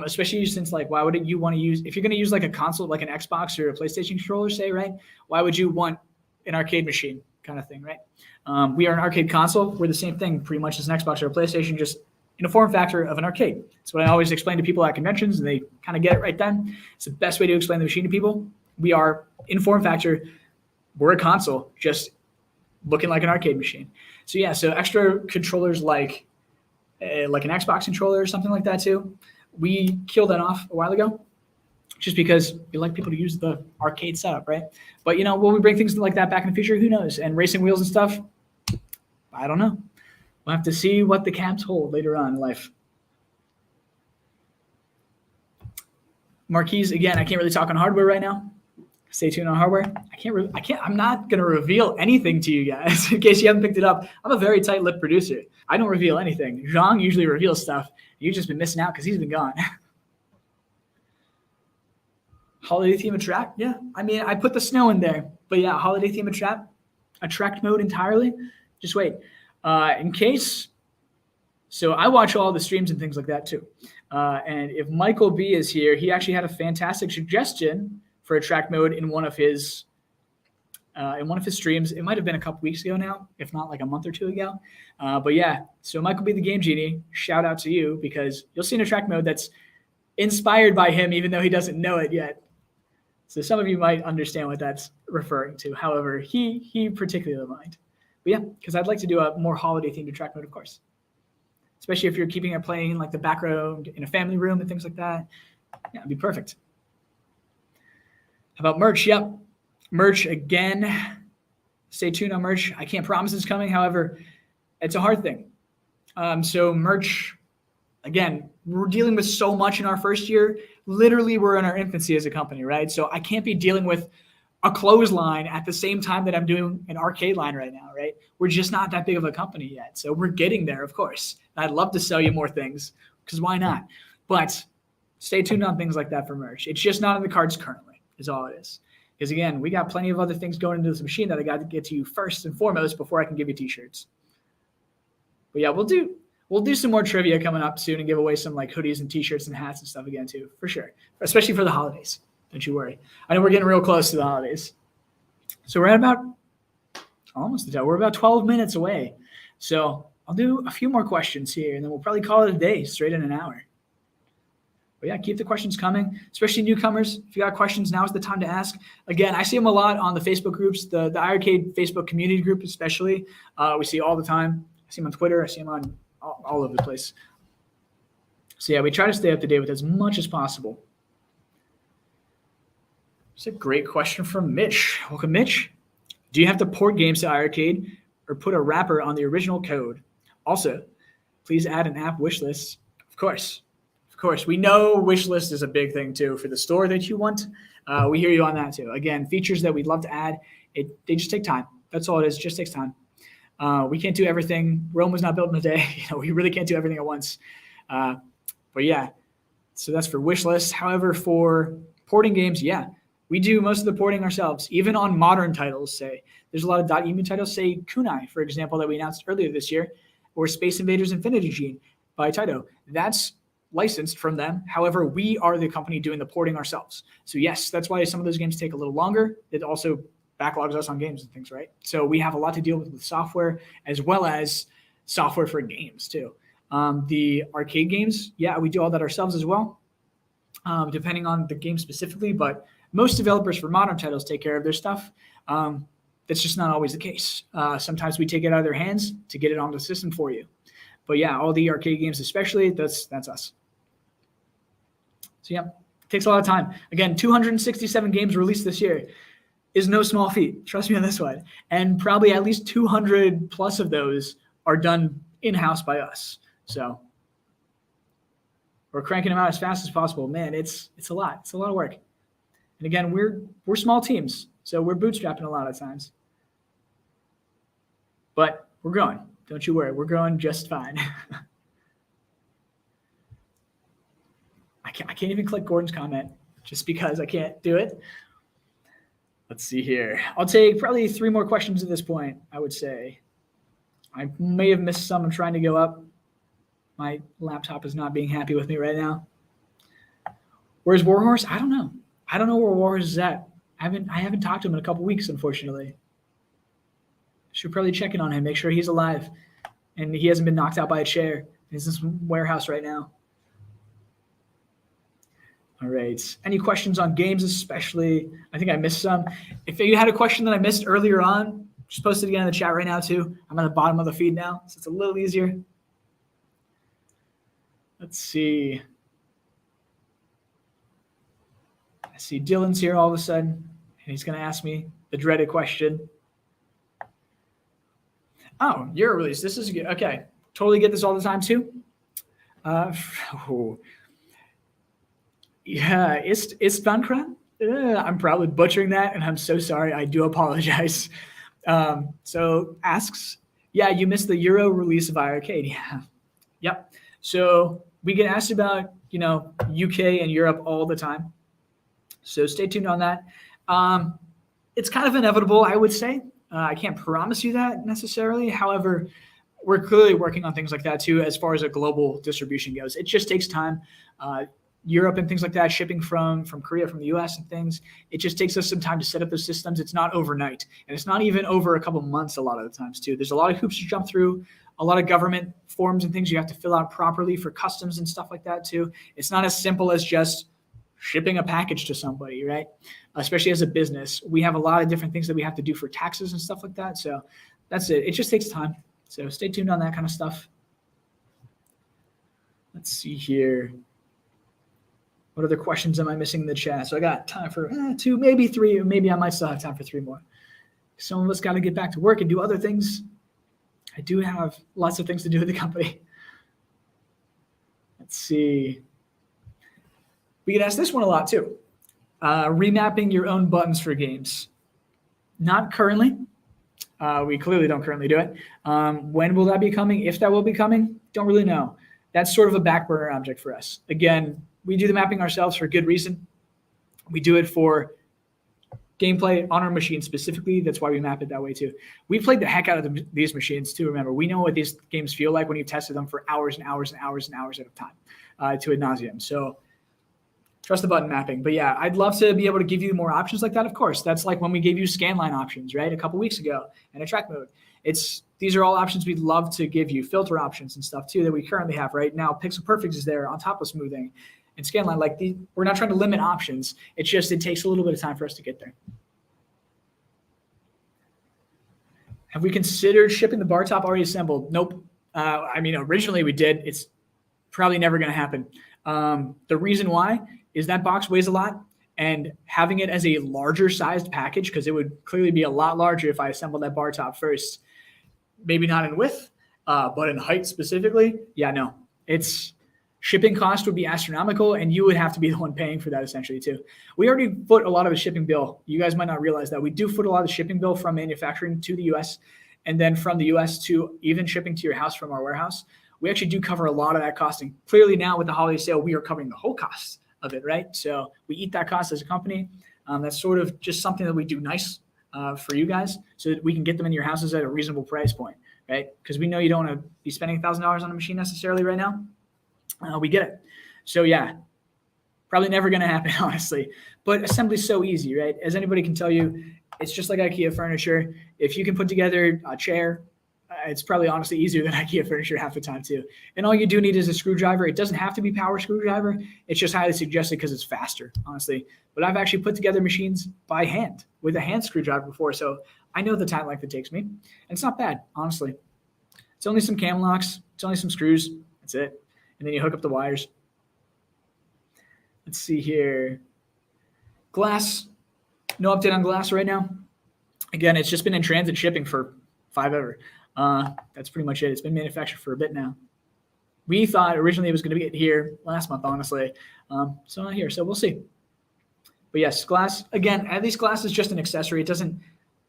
especially since why would you want to use, if you're going to use like a console, like an Xbox or a PlayStation controller, say, right? Why would you want an arcade machine kind of thing, right? We are an arcade console. We're the same thing pretty much as an Xbox or a PlayStation, just in a form factor of an arcade. That's what I always explain to people at conventions, and they kind of get it right then. It's the best way to explain the machine to people. We are in form factor. We're a console, just looking like an arcade machine. So yeah, so extra controllers like an Xbox controller or something like that too. We killed that off a while ago, just because we like people to use the arcade setup, right? But will we bring things like that back in the future? Who knows? And racing wheels and stuff, I don't know. We'll have to see what the cabs hold later on in life. Marquise, again, I can't really talk on hardware right now. Stay tuned on hardware. I'm not going to reveal anything to you guys in case you haven't picked it up. I'm a very tight-lipped producer. I don't reveal anything. Zhang usually reveals stuff. You've just been missing out because he's been gone. Holiday theme attract? Yeah. I mean, I put the snow in there. But yeah, holiday theme attract mode entirely. Just wait. In case, so I watch all the streams and things like that too. And if Michael B is here, he actually had a fantastic suggestion for attract mode in one of his streams. It might have been a couple weeks ago now, if not like a month or two ago. But yeah, so Michael B the Game Genie, shout out to you, because you'll see an attract mode that's inspired by him, even though he doesn't know it yet. So some of you might understand what that's referring to. However, he particularly might. But yeah, because I'd like to do a more holiday themed attract mode, of course. Especially if you're keeping it playing like the background in a family room and things like that. Yeah, it'd be perfect. How about merch? Yep. Merch again. Stay tuned on merch. I can't promise it's coming. However, it's a hard thing. So merch, again, we're dealing with so much in our first year. Literally, we're in our infancy as a company, right? So I can't be dealing with a clothesline at the same time that I'm doing an arcade line right now, right? We're just not that big of a company yet. So we're getting there, of course. I'd love to sell you more things, because why not? But stay tuned on things like that for merch. It's just not in the cards currently, is all it is. Because again, we got plenty of other things going into this machine that I got to get to you first and foremost before I can give you t-shirts. But yeah, we'll do some more trivia coming up soon and give away some like hoodies and t-shirts and hats and stuff again too, for sure. Especially for the holidays. Don't you worry. I know we're getting real close to the holidays. So we're at about almost the time. We're about 12 minutes away. So I'll do a few more questions here, and then we'll probably call it a day, straight in an hour. But yeah, keep the questions coming, especially newcomers. If you got questions, now is the time to ask. Again, I see them a lot on the Facebook groups, the iiRcade Facebook community group especially. We see all the time. I see them on Twitter. I see them on all over the place. So yeah, we try to stay up to date with as much as possible. It's a great question from Mitch. Welcome, Mitch. Do you have to port games to iiRcade or put a wrapper on the original code? Also, please add an app wish list. Of course. We know wish list is a big thing too for the store that you want. We hear you on that too. Again, features that we'd love to add, they just take time. That's all it is. It just takes time. We can't do everything. Rome was not built in a day. We really can't do everything at once. But yeah, so that's for wish lists. However, for porting games, yeah, we do most of the porting ourselves. Even on modern titles, say there's a lot of .emu titles, say Kunai, for example, that we announced earlier this year, or Space Invaders Infinity Gene by Taito. That's licensed from them. However, we are the company doing the porting ourselves. So yes, that's why some of those games take a little longer. It also backlogs us on games and things, right? So we have a lot to deal with software as well as software for games too. The arcade games, yeah, we do all that ourselves as well, depending on the game specifically. But most developers for modern titles take care of their stuff. That's just not always the case. Sometimes we take it out of their hands to get it on the system for you. But yeah, all the arcade games especially, that's us. So yeah, it takes a lot of time. Again, 267 games released this year is no small feat. Trust me on this one. And probably at least 200 plus of those are done in-house by us. So we're cranking them out as fast as possible. Man, it's a lot. It's a lot of work. And again, we're small teams, so we're bootstrapping a lot of times. But we're growing. Don't you worry. We're growing just fine. I can't even click Gordon's comment just because I can't do it. Let's see here. I'll take probably 3 more questions at this point, I would say. I may have missed some. I'm trying to go up. My laptop is not being happy with me right now. Where's Warhorse? I don't know. I don't know where Warhorse is at. I haven't talked to him in a couple weeks, unfortunately. Should probably check in on him, make sure he's alive and he hasn't been knocked out by a chair. He's in some warehouse right now. All right. Any questions on games especially? I think I missed some. If you had a question that I missed earlier on, just post it again in the chat right now too. I'm at the bottom of the feed now, so it's a little easier. Let's see. I see Dylan's here all of a sudden, and he's going to ask me the dreaded question. Oh, Euro release. This is good. Okay. Totally get this all the time too. Yeah, it's Bankra. I'm probably butchering that, and I'm so sorry. I do apologize. So asks, yeah, you missed the Euro release of iiRcade. Yeah. Yep. So we get asked about, UK and Europe all the time. So stay tuned on that. It's kind of inevitable, I would say. I can't promise you that necessarily. However, we're clearly working on things like that too, as far as a global distribution goes. It just takes time. Europe and things like that, shipping from Korea, from the US and things, it just takes us some time to set up those systems. It's not overnight. And it's not even over a couple months a lot of the times too. There's a lot of hoops to jump through, a lot of government forms and things you have to fill out properly for customs and stuff like that too. It's not as simple as just shipping a package to somebody, right? Especially as a business. We have a lot of different things that we have to do for taxes and stuff like that. So that's it. It just takes time. So stay tuned on that kind of stuff. Let's see here. What other questions am I missing in the chat? So I got time for 2, maybe 3, or maybe I might still have time for 3 more. Some of us got to get back to work and do other things. I do have lots of things to do with the company. Let's see. We get asked this one a lot too. Remapping your own buttons for games. Not currently. We clearly don't currently do it. When will that be coming? If that will be coming, don't really know. That's sort of a back burner object for us. Again, we do the mapping ourselves for good reason. We do it for gameplay on our machine specifically. That's why we map it that way too. We played the heck out of these machines too. Remember, we know what these games feel like when you've tested them for hours and hours and hours and hours at a time to ad nauseum. So trust the button mapping. But yeah, I'd love to be able to give you more options like that. Of course, that's like when we gave you scanline options, right? A couple weeks ago and a track mode. These are all options we'd love to give you. Filter options and stuff too that we currently have right now. Pixel Perfect is there on top of smoothing. And scanline, we're not trying to limit options. It's just it takes a little bit of time for us to get there. Have we considered shipping the bar top already assembled? Nope. Originally we did. It's probably never going to happen. The reason why is that box weighs a lot, and having it as a larger sized package, because it would clearly be a lot larger if I assembled that bar top first. Maybe not in width, but in height specifically. Yeah, no, it's shipping cost would be astronomical, and you would have to be the one paying for that essentially too. We already foot a lot of the shipping bill. You guys might not realize that we do foot a lot of the shipping bill from manufacturing to the US, and then from the US to even shipping to your house from our warehouse. We actually do cover a lot of that costing. Clearly now with the holiday sale, we are covering the whole cost of it, right? So we eat that cost as a company. That's sort of just something that we do nice for you guys, so that we can get them in your houses at a reasonable price point, right? Because we know you don't want to be spending $1,000 on a machine necessarily right now. We get it. So yeah, probably never going to happen, honestly. But assembly's so easy, right? As anybody can tell you, it's just like IKEA furniture. If you can put together a chair, it's probably honestly easier than IKEA furniture half the time too. And all you do need is a screwdriver. It doesn't have to be power screwdriver. It's just highly suggested because it's faster, honestly. But I've actually put together machines by hand with a hand screwdriver before, so I know the time length it takes me. And it's not bad, honestly. It's only some cam locks. It's only some screws. That's it. And then you hook up the wires. Let's see here. Glass. No update on glass right now. Again, it's just been in transit shipping for forever. That's pretty much it. It's been manufactured for a bit now. We thought originally it was going to get here last month, honestly. So not here. So we'll see. But yes, glass. Again, at least glass is just an accessory. It doesn't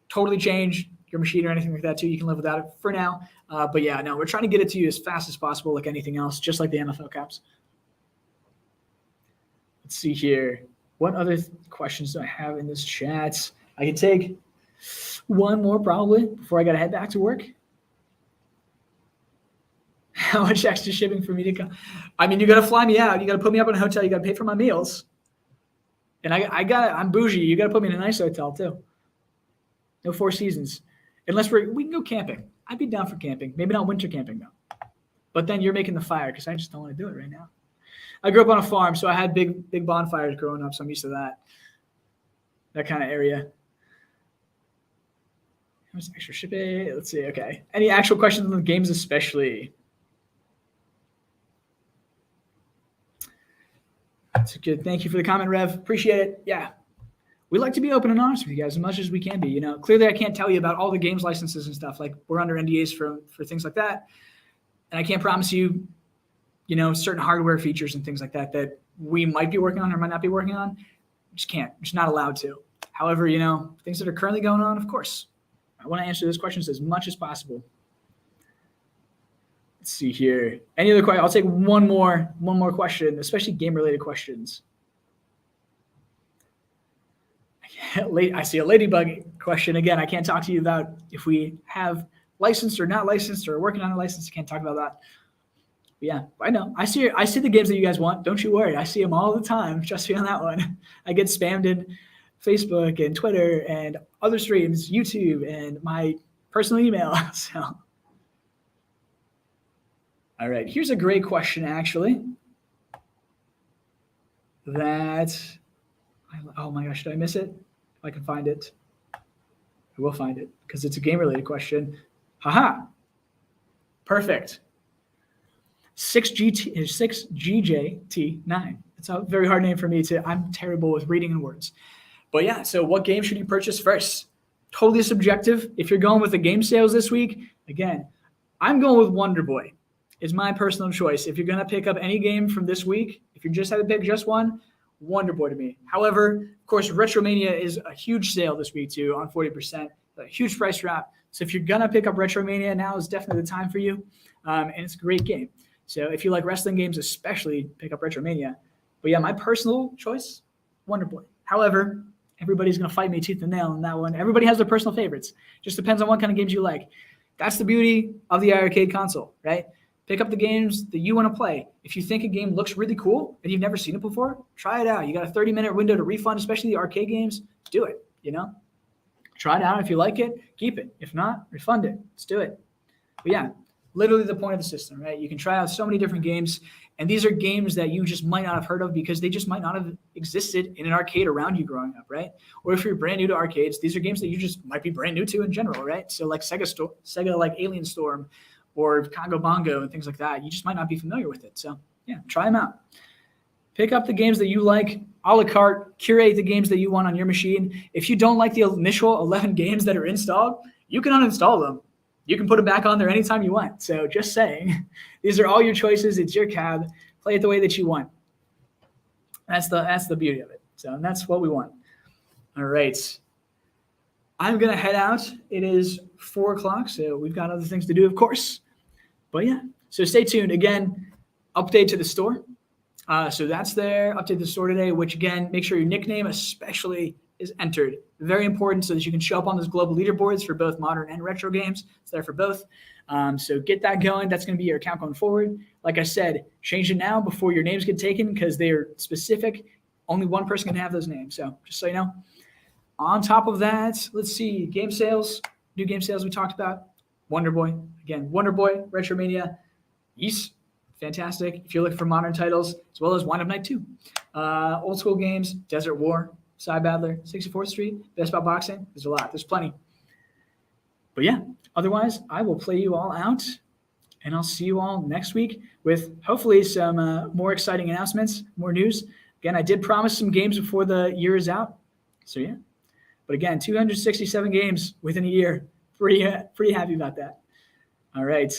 totally change your machine or anything like that too. You can live without it for now. But yeah, no, we're trying to get it to you as fast as possible, like anything else, just like the MFL caps. Let's see here. What other questions do I have in this chat? I can take one more probably before I got to head back to work. How much extra shipping for me to come? I mean, you got to fly me out. You got to put me up in a hotel. You got to pay for my meals. And I'm bougie. You got to put me in a nice hotel too. No Four Seasons. Unless we can go camping. I'd be down for camping. Maybe not winter camping though. But then you're making the fire because I just don't want to do it right now. I grew up on a farm, so I had big bonfires growing up, so I'm used to that kind of area. How much extra shipping? Let's see. Okay. Any actual questions on the games especially? That's good. Thank you for the comment, Rev. Appreciate it. Yeah. We like to be open and honest with you guys as much as we can be. You know, clearly I can't tell you about all the games licenses and stuff. Like we're under NDAs for things like that. And I can't promise you, you know, certain hardware features and things like that we might be working on or might not be working on. Just can't. Just not allowed to. However, you know, things that are currently going on, of course, I want to answer those questions as much as possible. Let's see here. Any other questions? I'll take one more question, especially game-related questions. I see a ladybug question. Again, I can't talk to you about if we have licensed or not licensed or working on a license. I can't talk about that. But yeah, I know. I see the games that you guys want. Don't you worry. I see them all the time. Trust me on that one. I get spammed in Facebook and Twitter and other streams, YouTube, and my personal email. So, all right. Here's a great question, actually. Oh my gosh, did I miss it? If I can find it, I will find it because it's a game-related question. Haha. Perfect. 6GJT9. It's a very hard name for me I'm terrible with reading and words. But yeah, so what game should you purchase first? Totally subjective. If you're going with the game sales this week, again, I'm going with Wonder Boy. It's my personal choice. If you're going to pick up any game from this week, if you just had to pick just one, Wonder Boy to me. However, of course, Retromania is a huge sale this week too, on 40%. A huge price drop. So if you're going to pick up Retromania, now is definitely the time for you. And it's a great game. So if you like wrestling games, especially pick up Retromania. But yeah, my personal choice, Wonder Boy. However, everybody's going to fight me tooth and nail on that one. Everybody has their personal favorites. Just depends on what kind of games you like. That's the beauty of the iiRcade console, right? Pick up the games that you want to play. If you think a game looks really cool and you've never seen it before, try it out. You got a 30-minute window to refund, especially the arcade games. Do it, you know? Try it out. If you like it, keep it. If not, refund it. Let's do it. But yeah, literally the point of the system, right? You can try out so many different games, and these are games that you just might not have heard of because they just might not have existed in an arcade around you growing up, right? Or if you're brand new to arcades, these are games that you just might be brand new to in general, right? So like Sega like Alien Storm or Congo Bongo and things like that, you just might not be familiar with it. So yeah, try them out. Pick up the games that you like. a la carte, curate the games that you want on your machine. If you don't like the initial 11 games that are installed, you can uninstall them. You can put them back on there anytime you want. So just saying, these are all your choices. It's your cab. Play it the way that you want. That's the beauty of it. So that's what we want. All right. I'm going to head out. It is 4 o'clock, so we've got other things to do, of course. But yeah, so stay tuned. Again, update to the store. So that's there. Update to the store today, which again, make sure your nickname especially is entered. Very important so that you can show up on those global leaderboards for both modern and retro games. It's there for both. So get that going. That's going to be your account going forward. Like I said, change it now before your names get taken because they're specific. Only one person can have those names. So just so you know. On top of that, let's see, game sales, new game sales we talked about. Wonder Boy, again, Wonder Boy, Retromania, Yeast, fantastic. If you're looking for modern titles, as well as Wind Up Night 2. Old school games, Desert War, Side Battler, 64th Street, Best About Boxing, there's a lot, there's plenty. But yeah, otherwise, I will play you all out, and I'll see you all next week with hopefully some more exciting announcements, more news. Again, I did promise some games before the year is out, so yeah. But again, 267 games within a year. Pretty happy about that. All right.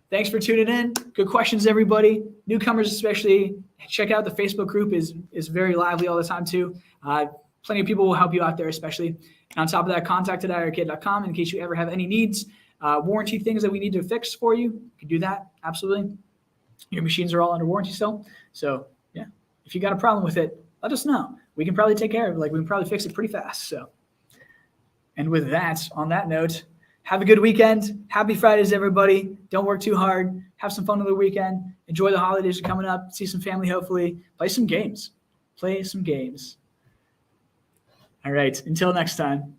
Thanks for tuning in. Good questions, everybody. Newcomers especially. Check out the Facebook group is very lively all the time too. Plenty of people will help you out there, especially. And on top of that, contact at iiRcade.com in case you ever have any needs. Warranty things that we need to fix for you. You can do that. Absolutely. Your machines are all under warranty still. So yeah, if you got a problem with it, let us know. We can probably take care of it. Like we can probably fix it pretty fast. So, and with that, on that note, have a good weekend. Happy Fridays, everybody. Don't work too hard. Have some fun on the weekend. Enjoy the holidays coming up. See some family, hopefully. Play some games. Play some games. All right. Until next time.